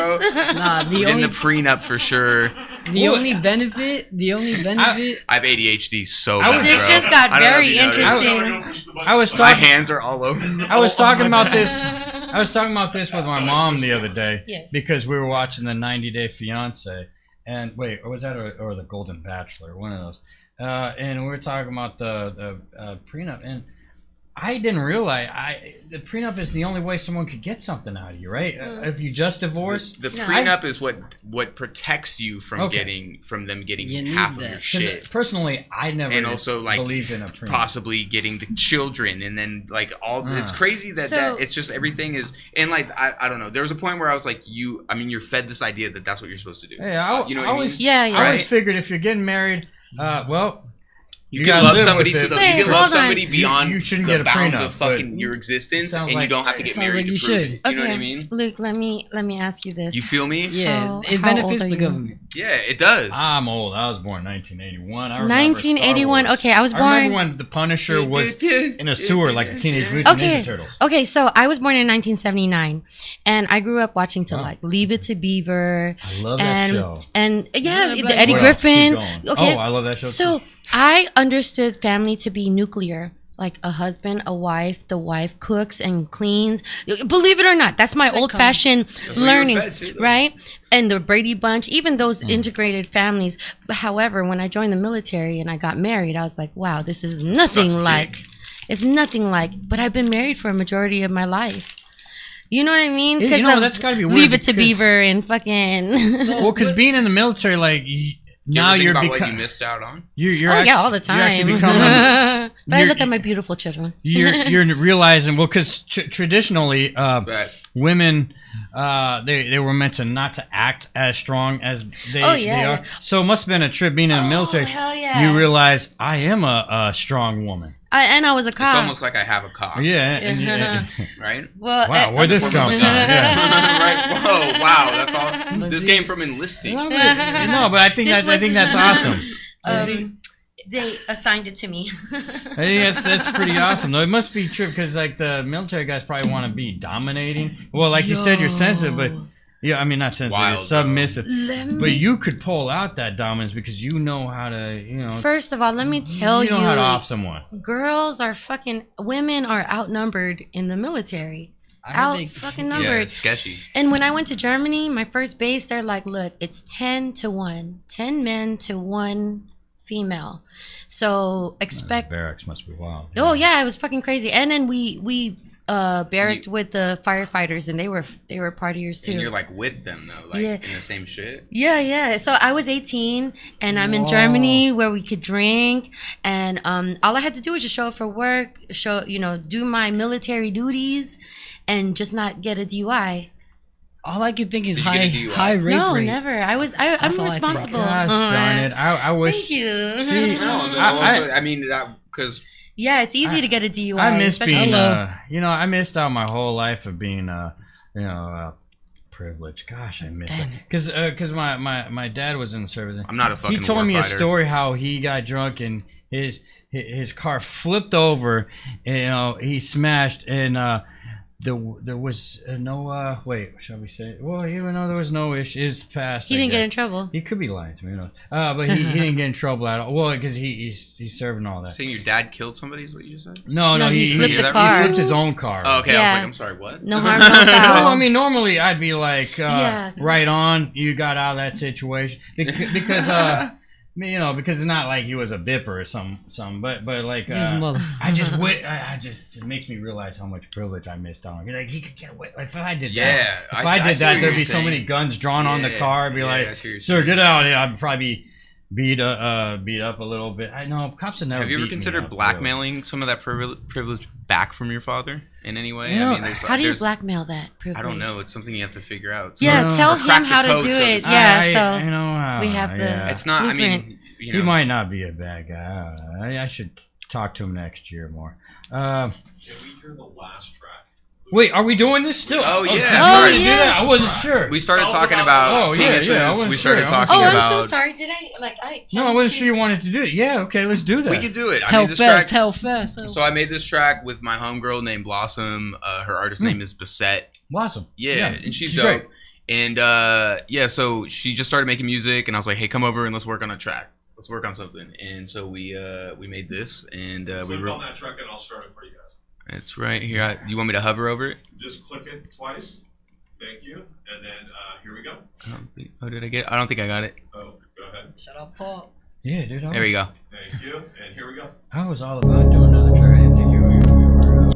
nah. Getting the prenup for sure. The only benefit. I have ADHD so I bad. was- This bro. just got I don't know if very you noticed. interesting. I was My talking. hands are all over. I was talking about this. I was talking about this with my mom the other day Yes. because we were watching the 90 Day Fiance, and wait, or was that or the Golden Bachelor, one of those, and we were talking about the prenup, and I didn't realize the prenup is the only way someone could get something out of you, right? If you just divorce, The prenup is what protects you from Okay. them getting You need half of that. your 'cause shit. personally, I never And also like believed in a prenup. possibly getting the children and then like all it's crazy that So- it's just everything is and like I don't know, there was a point where I was like you're fed this idea that that's what you're supposed to do. Hey, I, You know I what I always, mean? Yeah, I yeah. always Right? figured if you're getting married, well, You You can gotta love live somebody with to it. the Wait, you can love hold on. somebody beyond You shouldn't the get a bounds prenup, of fucking but your existence, sounds and you like- don't have to get sounds married like you to prove should. it. You know what I mean? Luke, let me ask you this. You feel me? Yeah, How- it how benefits old are the you? government. Yeah, it does. I'm old. I was born in 1981. I remember 1981. Star Wars. Okay, I was I remember born. when the Punisher was in a sewer like the Teenage Mutant Okay. Ninja Turtles. Okay, so I was born in 1979, and I grew up watching Wow. like Leave It to Beaver, I love that and show. and yeah, Yeah, the Black Eddie What else? Griffin. Keep going. Okay, Oh, I love that show so too. I understood family to be nuclear, like a husband, a wife. The wife cooks and cleans. Believe it or not, that's my Sitcom. old-fashioned what you were learning, fed too, though. right? And the Brady Bunch, even those integrated families. However, when I joined the military and I got married, I was like, wow, this is nothing Sucks like. dick. It's nothing like. But I've been married for a majority of my life. You know what I mean? You know, that's gotta be weird Leave It to because- Beaver and fucking. Well, because being in the military, like now you you're ever think about what you becoming. missed out on. You're Oh actually, yeah, all the time. You're actually becoming. But I you're- look at my beautiful children. you're realizing because traditionally But women they were meant to not to act as strong as they Oh, yeah. they are. So it must have been a trip being in the military. hell yeah. You realize I am a strong woman. And I was a it's cop. almost like I have a cock. Yeah. Right? Well, Wow, where'd this come from? Yeah. Right? Whoa! Wow! That's all. But This see- came from enlisting. No, but I think This I think was- that's awesome. They assigned it to me. I think that's pretty awesome. Though it must be true because like the military guys probably want to be dominating. Well, like you said, you're sensitive, but yeah, I mean not sensitive, Wild, submissive. Let But me- you could pull out that dominance because you know how to, First of all, let me tell you you, know how to off someone. girls are women are outnumbered in the military. Fucking Yeah, numbered. it's sketchy. And when I went to Germany, my first base, they're like, look, it's 10 to 1. 10 men to 1 female. So expect. Barracks must be wild. Oh, yeah, it was fucking crazy. And then we barracked with the firefighters, and they were partiers too. And you're like with them though, like Yeah. in the same shit. Yeah. So I was 18, and I'm in Whoa. Germany where we could drink, and all I had to do was just show up for work, do my military duties, and just not get a DUI. All I can think is Did you get a DUI? high rape No, rate. never. I'm That's all I can responsible. Gosh darn it! I wish. Thank you. See, No, but I- also, I mean that because Yeah, it's easy to get a DUI. I miss especially- being, Hello. I missed out my whole life of being, privileged. Gosh, I miss it. Because my dad was in the service. I'm not a fucking He told me a warfighter. story how he got drunk and his car flipped over. And, he smashed and there was no wait, shall we say? Well, even though there was no issue, it's past. He I didn't get guess. in trouble. He could be lying to me, who knows? But he didn't get in trouble at all. Well, because he's serving all that. saying your dad killed somebody is what you just said. No, No, he flipped the he car. flipped his own car. Oh, okay. I Yeah. was like, I'm sorry, what? No harm, no No, foul. I mean normally I'd be like, Yeah. right on. You got out of that situation because you know, because it's not like he was a bipper or some, but like His mother. I just it makes me realize how much privilege I missed on. Like he could get away. Like, if I did that, if I did that, there'd be so many guns drawn on the car. I'd be like, sir, get out here. I'd probably beat up a little bit. I know cops have never. Have you ever considered blackmailing some of that privilege back from your father in any way? You know, I mean, how do you blackmail that privilege? I don't know. It's something you have to figure out. Yeah, tell him how to do it. Yeah, so you know, we have the. It's not. blueprint. I mean, you know, he might not be a bad guy. I should talk to him next year more. Can we hear the last track? Wait, are we doing this still? Oh, yeah. Did you Oh, already do yes. that? I wasn't sure. we started Tell us talking about- about. Oh, yeah, penises. yeah, I wasn't we started sure. talking Oh, about. I'm so sorry. Did I No, I wasn't sure you wanted to do it. Yeah, okay, let's do that. We could do it. I made this track. Hellfest. So I made this track with my homegirl named Blossom. Her artist name is Bassett. Blossom. Yeah, and she's great. dope. And so she just started making music, and I was like, "Hey, come over and let's work on a track. Let's work on something." And so we made this, and we Click wrote. on that track and I'll start it for you guys. It's right here. You want me to hover over it? Just click it twice. Thank you. And then here we go. Oh, did I get? I don't think I got it. Oh, go ahead. Shut up, Paul. Yeah, dude. There we go. Thank you. And here we go. I was all about doing another track. I didn't think you were.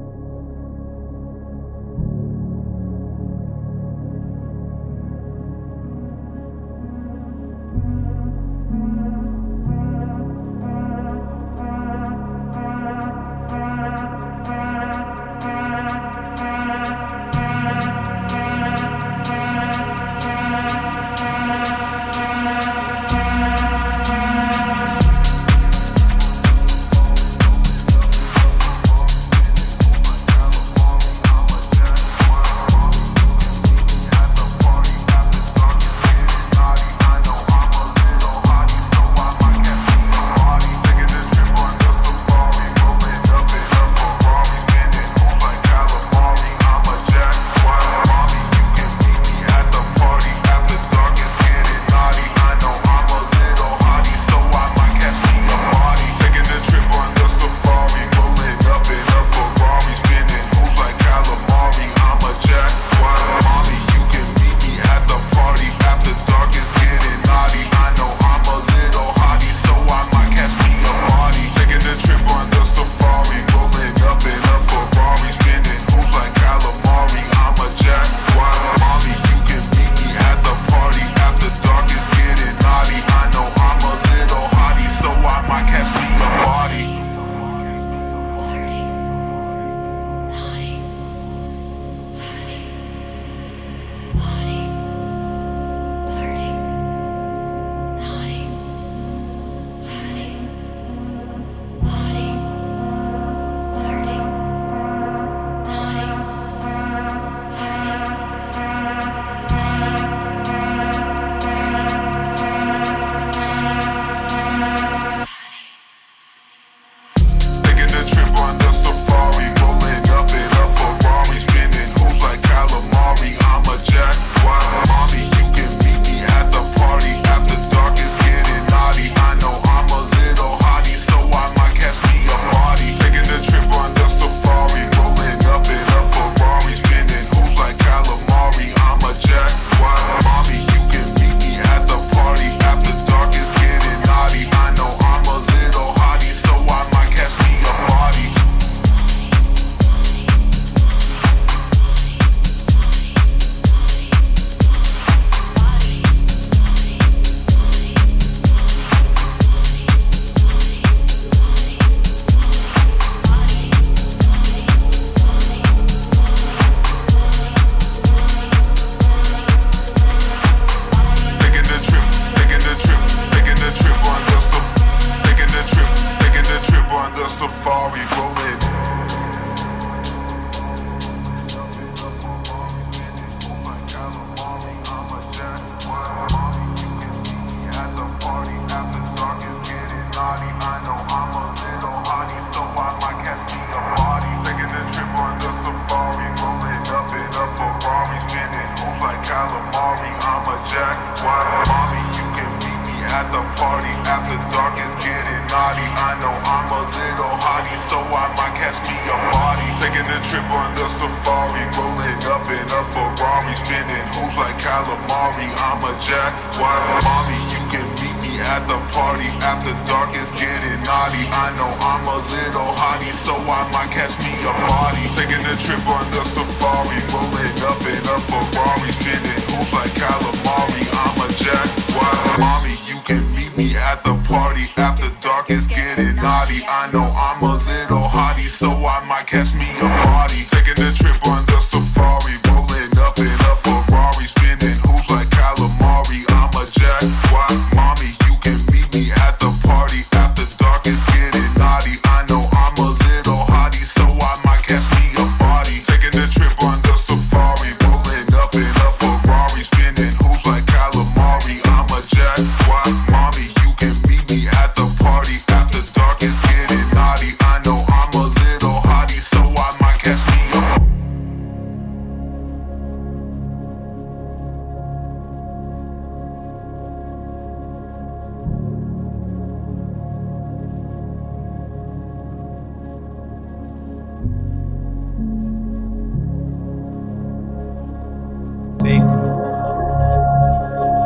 calamari, I'm a jack. Why, mommy, you can meet me at the party. After dark is getting naughty. I know I'm a little hottie, so I might catch me a body. Taking a trip on the safari, rolling up in a Ferrari, spinning hoops like calamari. I'm a jaguar. Mommy, you can meet me at the party. After dark is getting naughty. I know I'm a little hottie, so I might catch me a body. Taking a trip on the safari, rolling up in a Ferrari, spinning hoops like calamari. I'm a jaguar. Mommy, you can meet me at the party. After dark is getting naughty. I know I'm a little hottie, so I might catch me a body. Taking a trip on the safari, rolling up in a Ferrari, spinning hoops like calamari. I'm a jaguar. Mommy, you can meet me at the party. After dark is getting naughty. I know I'm a little hottie, so I might catch me a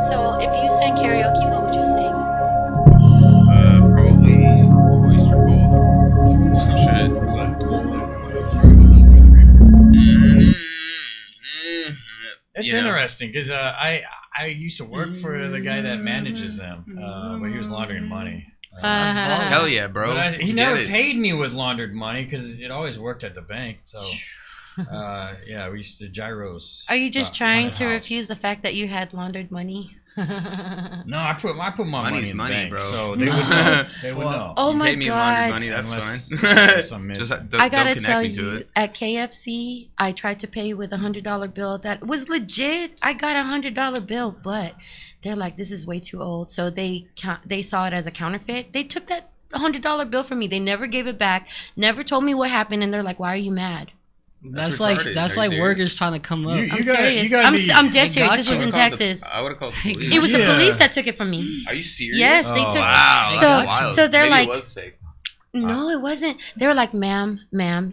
So if you sang karaoke, what would you sing? Probably Oyster Cult. Some shit. It's You know. interesting because I used to work for the guy that manages them, but he was laundering money. Hell yeah, bro. But he Let's never get it. paid me with laundered money because it always worked at the bank. So, yeah, we used to gyros. Are you just on trying the to house. refuse the fact that you had laundered money? No, I put my Money's money in money, the bank, bro. so they would know. They would know. Oh You my pay me laundered god! money, that's Unless fine. there's some Just missing. I gotta don't tell connect me to you, it. at KFC, I tried to pay with $100 bill that was legit. I got $100 bill, but they're like, this is way too old. So they saw it as a counterfeit. They took that $100 bill from me. They never gave it back. Never told me what happened, and they're like, why are you mad? That's retarded. like Are you serious? workers trying to come up. You I'm gotta- serious. you gotta be- I'm dead They serious. got This you. was in I would've called the- Texas. I would have called the police. It was the Yeah. police that took it from me. Are you serious? Yes, they Oh, took. Wow. So- That's wild. so they're Maybe like- it was fake. No, it wasn't. They were like, ma'am,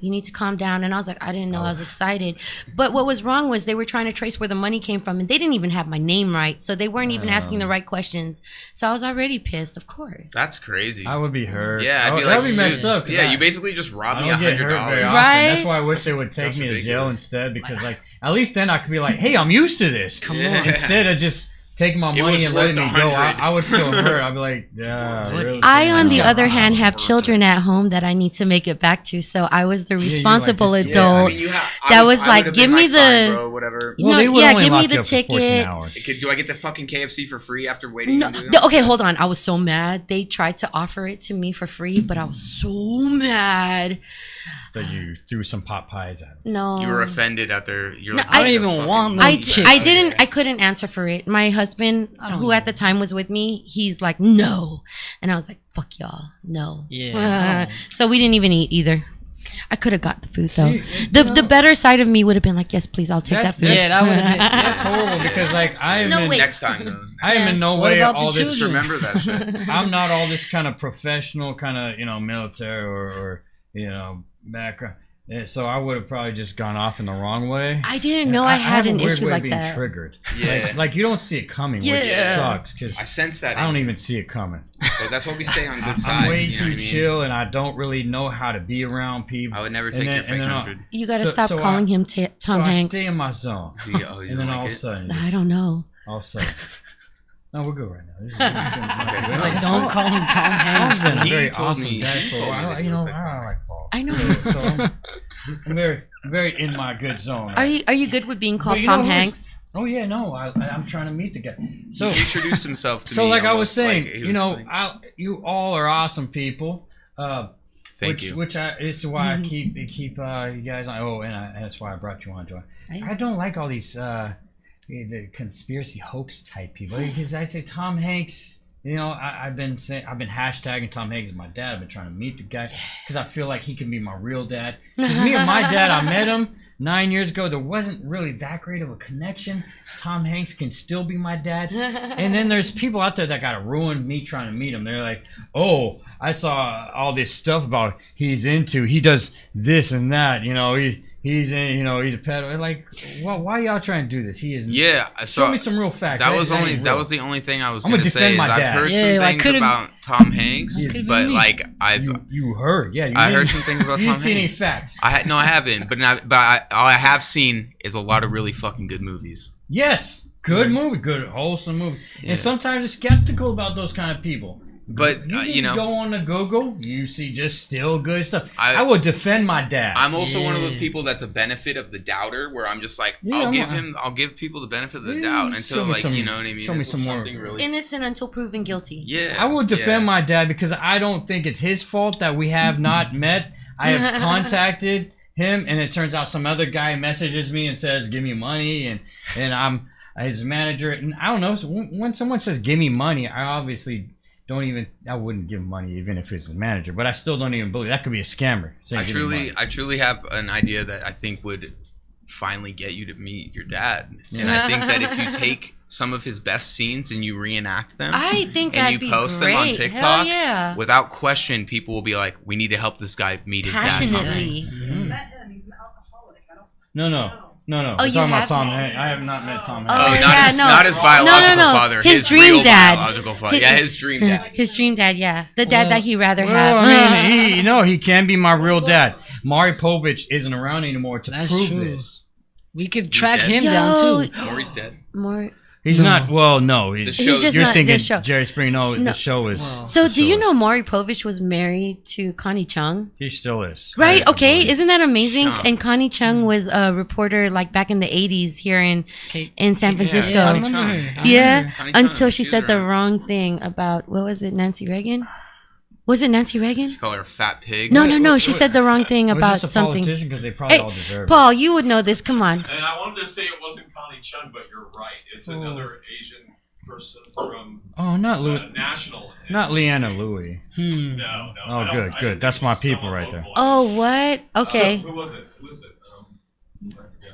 you need to calm down. And I was like, I didn't know. I was excited. But what was wrong was they were trying to trace where the money came from, and they didn't even have my name right. So they weren't even asking the right questions. So I was already pissed, of course. That's crazy. I would be hurt. Yeah, I'd be That'd like, be messed dude, up. 'cause Yeah, I- you basically just I robbed me don't get hurt very $100. often. Right? That's why I wish they would take That's me to jail ridiculous. instead, because like at least then I could be like, hey, I'm used to this. Come on. on. Instead of just taking my It money was and letting me worth go, 100. I would feel hurt. I'd be like, yeah, really? I, on the Yeah. other hand, have Worth children it. at home that I need to make it back to. So I was the you like responsible this- Yeah, I adult. mean, that was like, give me fine, the- bro, whatever. No, they would yeah, only give me lock the you up for 14 ticket. hours. Do I get the fucking KFC for free after waiting? No, and doing that? okay, hold on. I was so mad. They tried to offer it to me for free, but I was so mad. That you threw some pot pies at them. No, You were offended at their. You're No, like, I don't "What the even fucking want no I, meat?" chicken. I didn't. Okay. I couldn't answer for it. My husband, I don't who at the time was with me, he's like, no, and I was like, fuck y'all, no. Yeah. So we didn't even eat either. I could have got the food though. See, The better side of me would have been like, yes, please, I'll take that food. Yeah, that would've been- That's horrible because like I am No, in, wait. Next time, though. I am in no What way about the all this. Just children? remember that shit. I'm not all this kind of professional kind of military or background. Yeah, so I would have probably just gone off in the wrong way. I didn't know I had have a an weird issue way of like being that. triggered. Yeah. Like you don't see it coming, which Yeah. sucks because I sense that. I don't in you. even see it coming. So that's why we stay on good side. I'm way you know too what I mean? chill, and I don't really know how to be around people. I would never And take then- your fake and then 100. You got to So- stop so calling him So Tom I Hanks. stay in my zone, Do you, oh, you and then don't all like of a it? sudden, I don't know. all of a sudden, no, we're good right now. This is Okay. Like, don't call him Tom Hanks. Paul's been a He very told awesome me- dad he for a told me while. that You you know, were a big I fan. like Paul. I know. So I'm very in my good zone. Are you good with being called But you Tom know who's- Hanks? Oh yeah, no, I'm trying to meet the guy. So He introduced himself to so me. like I was almost saying, like he you was know, like, you all are awesome people. Thank you. Which this is why I keep you guys on. Oh, and that's why I brought you on, Joy. I don't like all these the conspiracy hoax type people because I say Tom Hanks. You know, I've been hashtagging Tom Hanks as my dad. I've been trying to meet the guy because I feel like he can be my real dad. Because me and my dad, I met him 9 years ago. There wasn't really that great of a connection. Tom Hanks can still be my dad. And then there's people out there that got to ruin me trying to meet him. They're like, oh, I saw all this stuff about he does this and that. You know, he's in, he's a pedo. Like, well, why y'all trying to do this? He is. Yeah, show me some real facts. That was the only thing I was going to say. defend my I've dad. heard some things about Tom Hanks, but like you heard, yeah. I heard some things about Tom Hanks. You seen any facts? I haven't, but all I have seen is a lot of really fucking good movies. Yes, good movie, good wholesome movie, and sometimes you're skeptical about those kind of people. But you go on to Google, you see just still good stuff. I will defend my dad. I'm also one of those people that's a benefit of the doubter, where I'm just like, I'll give people the benefit of the doubt until you know what I mean. Show me some more. Really... Innocent until proven guilty. Yeah, I will defend my dad because I don't think it's his fault that we have not met. I have contacted him, and it turns out some other guy messages me and says, "Give me money," and I'm his manager. And I don't know. So when someone says, "Give me money," I obviously. I wouldn't give him money even if it's a manager, but I still don't even believe that could be a scammer. I truly have an idea that I think would finally get you to meet your dad, and I think that if you take some of his best scenes and you reenact them, I think and you post them on TikTok, yeah. without question, people will be like, "We need to help this guy meet his dad." Passionately. He's an alcoholic. No. Oh, We're you talking about have? Tom Hanks. I have not met Tom Hanks. Oh, not his biological father. His dream real dad. Biological father. His dream dad. His dream dad, yeah. The dad that he'd rather have. I mean, he can be my real dad. Maury Povich isn't around anymore to prove this. We could track him down, too. Maury's dead. He's not. Well, no. He's just you're not thinking the show. Jerry Springer. No, the show is. Wow. So, do you know Maury Povich was married to Connie Chung? He still is. Right. Okay. Isn't that amazing? Chung. And Connie Chung was a reporter like back in the 80s here in San Francisco. Yeah, I remember her. Yeah. Connie Until Chung, she was said the around. wrong thing about what was it? Nancy Reagan? Was it Nancy Reagan? Call her a fat pig. No. She said the wrong thing We're about just a something. politician because they probably all Hey, deserve it. Paul, you would know this. Come on. And I wanted to say it wasn't Connie Chung, but you're right. It's another Asian person from Oh, not Louis. national. Not Leanna Louis. No. Oh, good. That's my people right there. Oh, what? Okay. Who was it?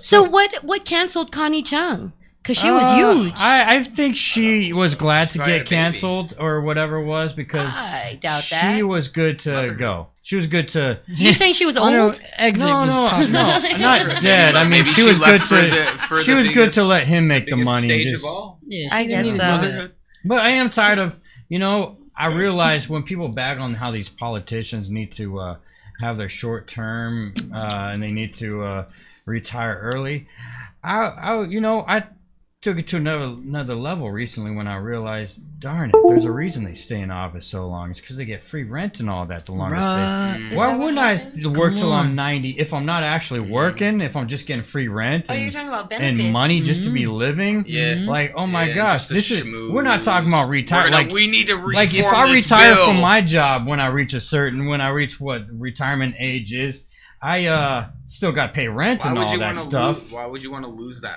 So what canceled Connie Chung? Because she was huge. I think she was glad to Try a get baby. canceled or whatever it was because I doubt that. she was good to go. She was good to. You saying she was I know old? exit No, was possible. not dead. I mean, Maybe she was good left for to. She the was good biggest- to let him make the biggest money. Stage and just- of all. Yeah, I she didn't guess need so. to do that. Motherhood. But I am tired of, I realize when people bag on how these politicians need to have their short term and they need to retire early. I took it to another level recently when I realized, darn it, there's a reason they stay in office so long. It's because they get free rent and all that the longest days. Why wouldn't I work till I'm 90 if I'm not actually working, if I'm just getting free rent Oh, you're and, talking about benefits. and money just to be living? Yeah. Like, oh my Yeah, gosh, just a we're not talking about retire. Like, we need to reform like if I this retire bill. from my job when I reach what retirement age is, I still got to pay rent and all that stuff. Why would you want to lose the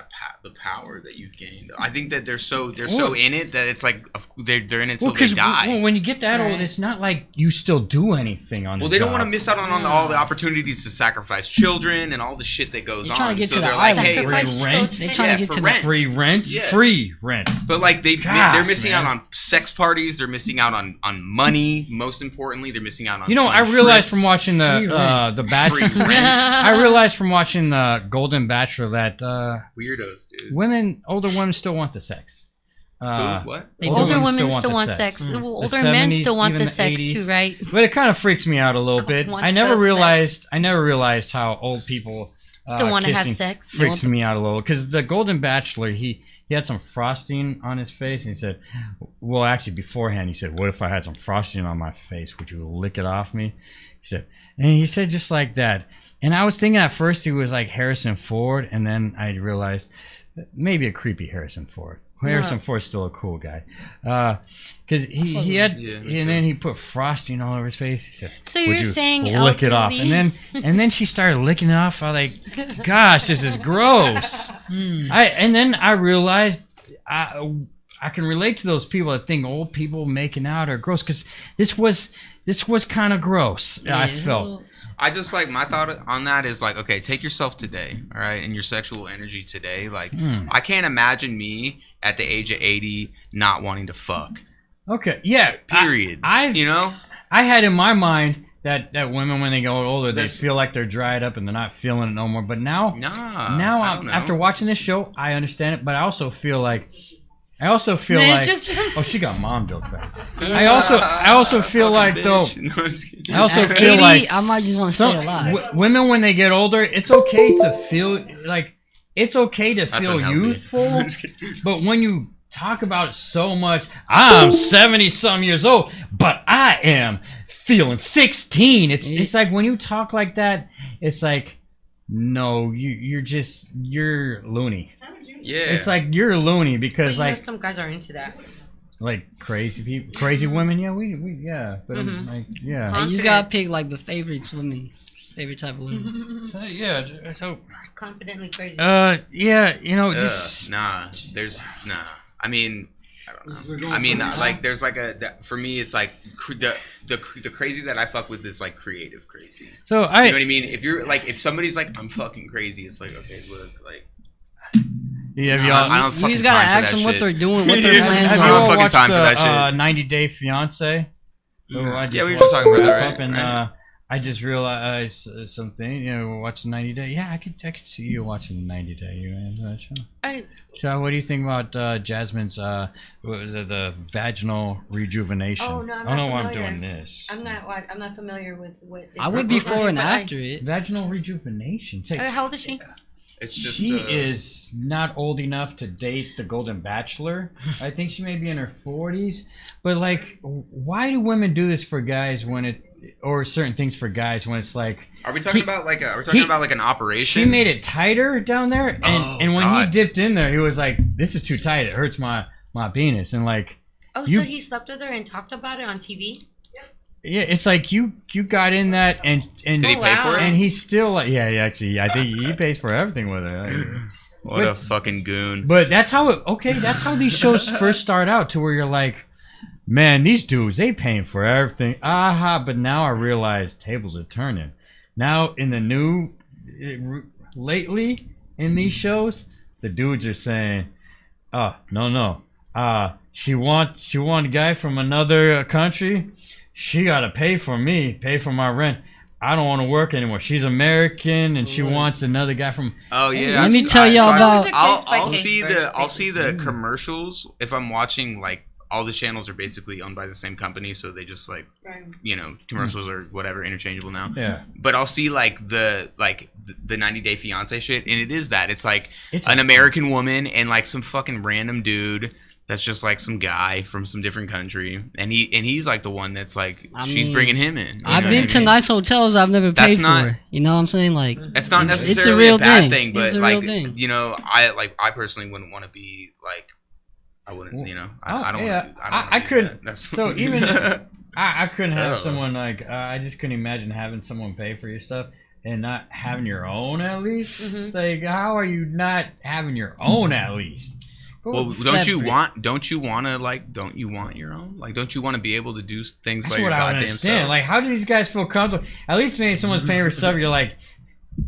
power that you've gained? I think that they're so in it that it's like they're in it till they die. When you get that old, it's not like you still do anything on. Well, they don't want to miss out on all the opportunities to sacrifice children and all the shit that goes They're on. trying to get so to the they're like, island. hey, Sacrifice rent. children. They're trying to get for to rent. free rent, Yeah. free rent. But like they're Gosh, missing man. out on sex parties. They're missing out on money. Most importantly, they're missing out on. I fun realized trips. from watching Free the Bachelor. Free rent. I realized from watching the Golden Bachelor that Weirdos, dude. older women still want the sex. Who? What? Older women still the want sex. The Older men 70s, still want even the sex 80s. too, right? But it kind of freaks me out a little bit. Want I never the realized. sex. I never realized how old people Still want to have kissing sex. Freaks me out a little because the Golden Bachelor, he had some frosting on his face, and he said, "Well, actually, beforehand, he said, what if I had some frosting on my face? Would you lick it off me?" He said just like that. And I was thinking at first he was like Harrison Ford, and then I realized maybe a creepy Harrison Ford. Harrison Ford's still a cool guy, because he had, and then he put frosting all over his face. He said, So "Would you're you saying lick it off?" elderly? And then she started licking it off. I was like, "Gosh, this is gross." And then I realized I can relate to those people that think old people making out are gross, because this was kind of gross. I felt. I just like my thought on that is like, okay, take yourself today, all right, and your sexual energy today. Like, I can't imagine me at the age of 80 not wanting to fuck. Okay, yeah. Period. I had in my mind that women when they get older they feel like they're dried up and they're not feeling it no more. But now after watching this show, I understand it. But I also feel like oh, she got mom joke back. I also feel like though. I also feel like I might just want to stay alive. Women when they get older, it's okay to feel like youthful, but when you talk about it so much, I'm 70-some years old, but I am feeling 16. It's like when you talk like that, it's like, no, you're loony. Yeah, it's like you're loony because but like some guys are into that. Like crazy people, crazy women. Yeah, we but like yeah. You just gotta pick like the favorite type of women. Yeah, so confidently crazy. Yeah, you know, just nah. I mean, I don't know. I mean, like there's like for me, it's like the crazy that I fuck with is like creative crazy. So you know what I mean? If you're like, if somebody's like, I'm fucking crazy, it's like, okay, look, like. Yeah, I don't fucking you just gotta ask them what they're doing, what their plans have are. you all watched the 90 Day Fiance? Yeah, we were just talking about that, right? And I just realized something. You know, watching 90 Day. Yeah, I could see you watching 90 Day. You into that show? So, what do you think about Jasmine's? What was it? The vaginal rejuvenation. Oh no, I don't know why I'm doing this. I'm not familiar with what. I would before and after it. Vaginal rejuvenation. How old is she? It's just, she is not old enough to date the Golden Bachelor. I think she may be in her 40s. But like, why do women do this for guys or certain things for guys when it's like? Are we talking about like an operation? She made it tighter down there, and when he dipped in there, he was like, "This is too tight. It hurts my penis." And like, so he slept with her and talked about it on TV. Yeah, it's like you got in that and did he pay for it? And he's still like, actually, I think he pays for everything with it. What a fucking goon! But that's how these shows first start out, to where you're like, man, these dudes, they paying for everything. But now I realize tables are turning. Now in the lately in these shows, the dudes are saying, no, she want a guy from another country. She gotta pay for my rent. I don't want to work anymore. She's American and she wants another guy from. Oh yeah. Let me tell y'all about. I'll see the commercials if I'm watching. Like all the channels are basically owned by the same company, so they just like commercials or whatever interchangeable now. Yeah. But I'll see like the 90 Day Fiance shit, and it is that it's like an American woman and like some fucking random dude. That's just like some guy from some different country, and he's like the one that's like she's bringing him in. I've been to nice hotels I've never paid for. You know what I'm saying? Like it's not necessarily it's a real bad thing, but it's a like real thing. You know, I personally wouldn't want to be like I wouldn't. You know, I don't. Yeah, I couldn't. So even I couldn't have someone like I just couldn't imagine having someone pay for your stuff and not having your own at least. Mm-hmm. Like, how are you not having your own at least? Well, don't you want your own? Like, don't you want to be able to do things by your goddamn self? Like, how do these guys feel comfortable? At least maybe someone's paying for stuff, you're like,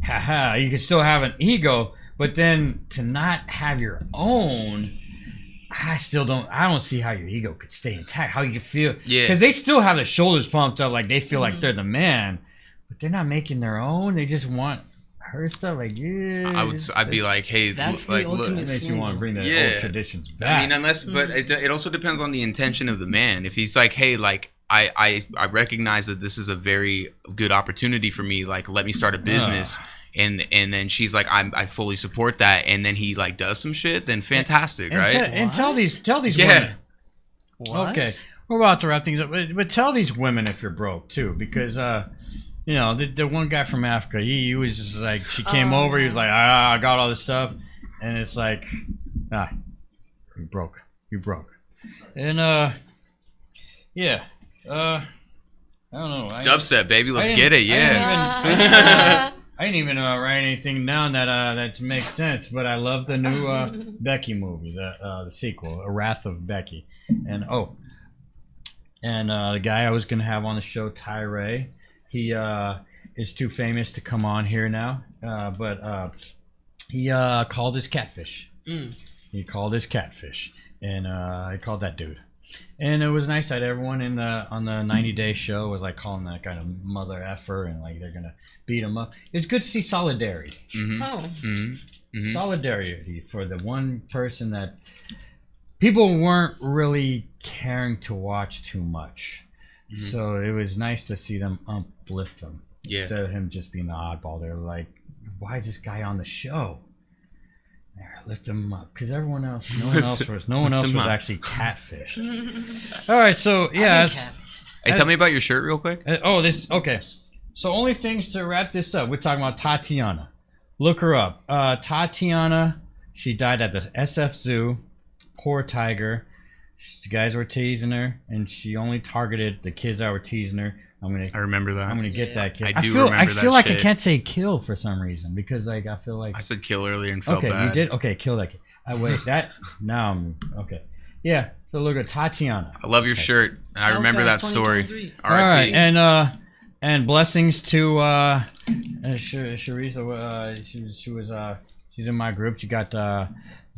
haha, you can still have an ego, but then to not have your own, I don't see how your ego could stay intact. How you feel, because they still have the shoulders pumped up, like they feel like they're the man, but they're not making their own. They just want her stuff. Like, I'd be like, hey, that's like, look, it makes you want to bring the old traditions back. I mean, but it also depends on the intention of the man. If he's like, hey, like, I recognize that this is a very good opportunity for me. Like, let me start a business. And then she's like, I fully support that. And then he like does some shit. Then fantastic, right? And tell these women. What? Okay, we're about to wrap things up. But tell these women if you're broke too, because you know, the one guy from Africa, he was just like, she came over, he was like, I got all this stuff, and it's like, you broke. And I don't know. Dubstep, baby, let's get it, yeah. I didn't even write anything down that makes sense, but I love the new Becky movie, the sequel, A Wrath of Becky, and the guy I was gonna have on the show, Tyree. He is too famous to come on here now, but he called his catfish. He called his catfish, and I called that dude. And it was nice that everyone on the 90-day show was like calling that kind of mother effer and like they're gonna beat him up. It's good to see solidarity. Mm-hmm. Oh. Mm-hmm. Mm-hmm. Solidarity for the one person that people weren't really caring to watch too much. Mm-hmm. So it was nice to see them uplift him instead of him just being the oddball. They're like, why is this guy on the show? There, lift him up, because no one else was actually catfished. All right, so yeah. Hey, tell me about your shirt real quick. Okay. So only things to wrap this up. We're talking about Tatiana. Look her up. Tatiana. She died at the SF Zoo. Poor tiger. The guys were teasing her, and she only targeted the kids that were teasing her. I remember that. I'm gonna get that kid. I feel like I can't say kill for some reason because like I feel like I said kill earlier and felt bad. Okay, you did. Okay, kill that kid. Wait, that now I'm okay. Yeah. So look at Tatiana. I love your shirt. I remember that story. All right, and blessings to Charissa. She's in my group. She got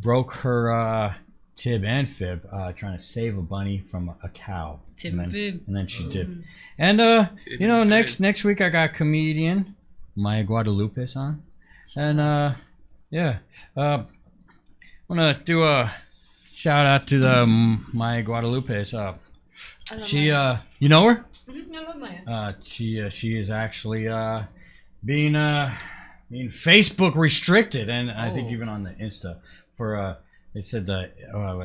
broke her tib and fib trying to save a bunny from a cow. And then she did. And next week I got comedian Maya Guadalupe's on, and I want to do a shout out to the Maya Guadalupe's. She you know her? Mm-hmm. I love Maya. She is actually being Facebook restricted, and I think even on the Insta for they said the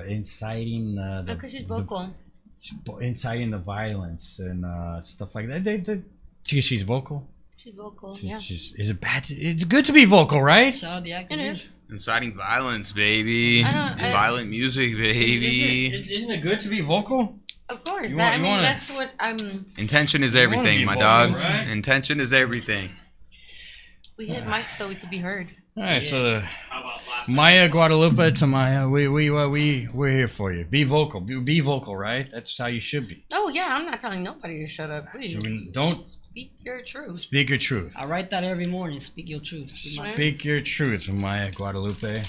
inciting because she's vocal. Inciting the violence and stuff like that. She's vocal. She's vocal. Is it bad? It's good to be vocal, right? It is. Inciting violence, baby. Violent music, baby. Isn't it good to be vocal? Of course. That's what I'm. Intention is everything, my dog. Right? Intention is everything. We hit mic so we could be heard. All right, so Maya Guadalupe to Maya, we're here for you. Be vocal, be vocal, right? That's how you should be. Oh yeah, I'm not telling nobody to shut up. Please don't speak your truth. Speak your truth. I write that every morning. Speak your truth. Speak your truth, Maya Guadalupe.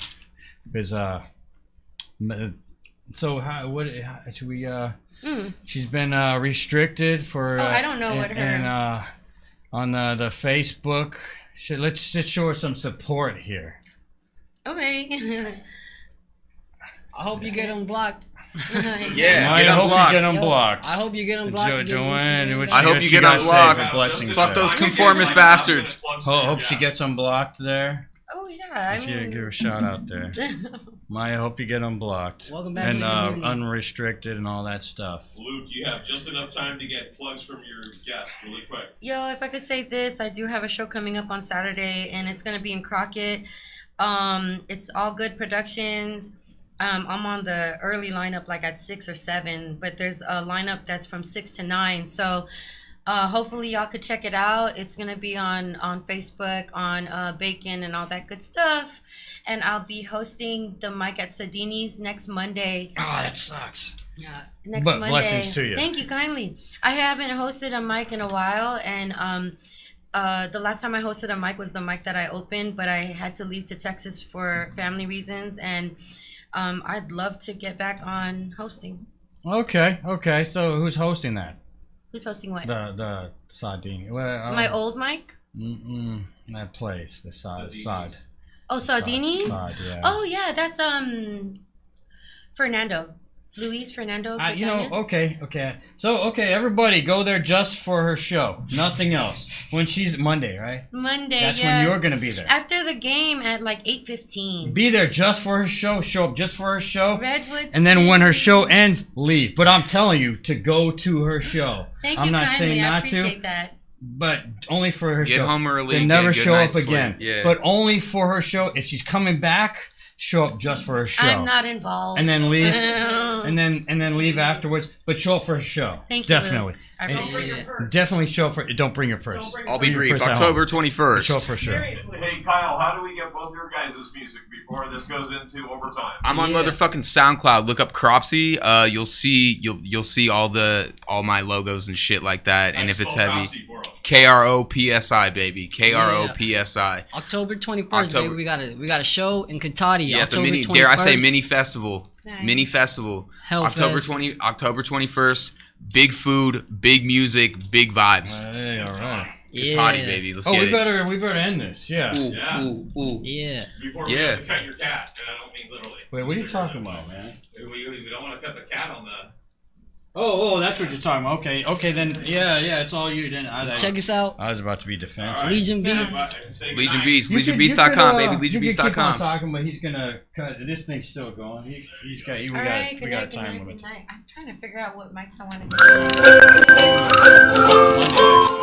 Because so how should we? She's been restricted for. I don't know what her. And on the Facebook. Let's just show her some support here. Okay. I hope you get unblocked. Yeah, I hope you get unblocked. I hope you get unblocked. Joanne, I hope you get unblocked. Fuck those conformist bastards. Hope she gets unblocked there. Oh yeah, give her a shout out there. Maya, hope you get unblocked. Welcome back and unrestricted and all that stuff. Luke, you have just enough time to get plugs from your guest really quick. Yo, if I could say this, I do have a show coming up on Saturday, and it's gonna be in Crockett. It's All Good Productions. I'm on the early lineup, like at 6 or 7, but there's a lineup that's from 6 to 9. So. Hopefully y'all could check it out. It's gonna be on Facebook, on Bacon and all that good stuff. And I'll be hosting the mic at Sadini's next Monday. Oh, that sucks. Yeah, next Monday. Blessings to you. Thank you kindly. I haven't hosted a mic in a while, and the last time I hosted a mic was the mic that I opened, but I had to leave to Texas for family reasons, and I'd love to get back on hosting. Okay. So who's hosting that? Who's hosting what? The Sardini. Well, my old mic? That place, the Sod. Oh, Sardini's? Yeah. Oh yeah, that's Fernando. Luis Fernando. Okay. So everybody go there just for her show. Nothing else. When she's Monday, right? Monday, That's when you're gonna be there. After the game at like 8:15. Be there just for her show. Show up just for her show. Redwood. And then when her show ends, leave. But I'm telling you to go to her show. I'm not saying not to. I appreciate that. But only for her show. Get home early. They never show up again. Yeah. But only for her show. If she's coming back, show up just for her show. I'm not involved. And then leave. and then leave afterwards. But show up for her show. Thank you. Definitely. Definitely show up for. Don't bring your purse. I'll be brief. October 21st. Show up for sure. Seriously. Hey Kyle, how do we get both your guys' music before this goes into overtime? I'm on motherfucking SoundCloud. Look up Kropsi. You'll see all my logos and shit like that. And if it's heavy, KROPSI baby. KROPSI. October 21st, baby. We got a show in Cantati. Yeah, it's a mini. Dare I say mini festival. Nice. Mini festival. Hellfest. October 21st. Big food, big music, big vibes. Hey, all right. It's hottie, baby. Let's Oh, get we it. better end this. Yeah. Ooh, Yeah. ooh. Yeah. Before we Yeah. have to cut your cat, and I don't mean literally. Wait, what are you talking about, man? We don't want to cut the cat on the. Oh, that's what you're talking about. Okay, then yeah, it's all you. Then Check us out. I was about to be defensive. Legion Beats. Legion Beats. You could, LegionBeats.com, baby. You can keep on LegionBeats.com. talking, but he's gonna cut. This thing's still going. We got a time limit. Good night. I'm trying to figure out what mics I want to do. Monday.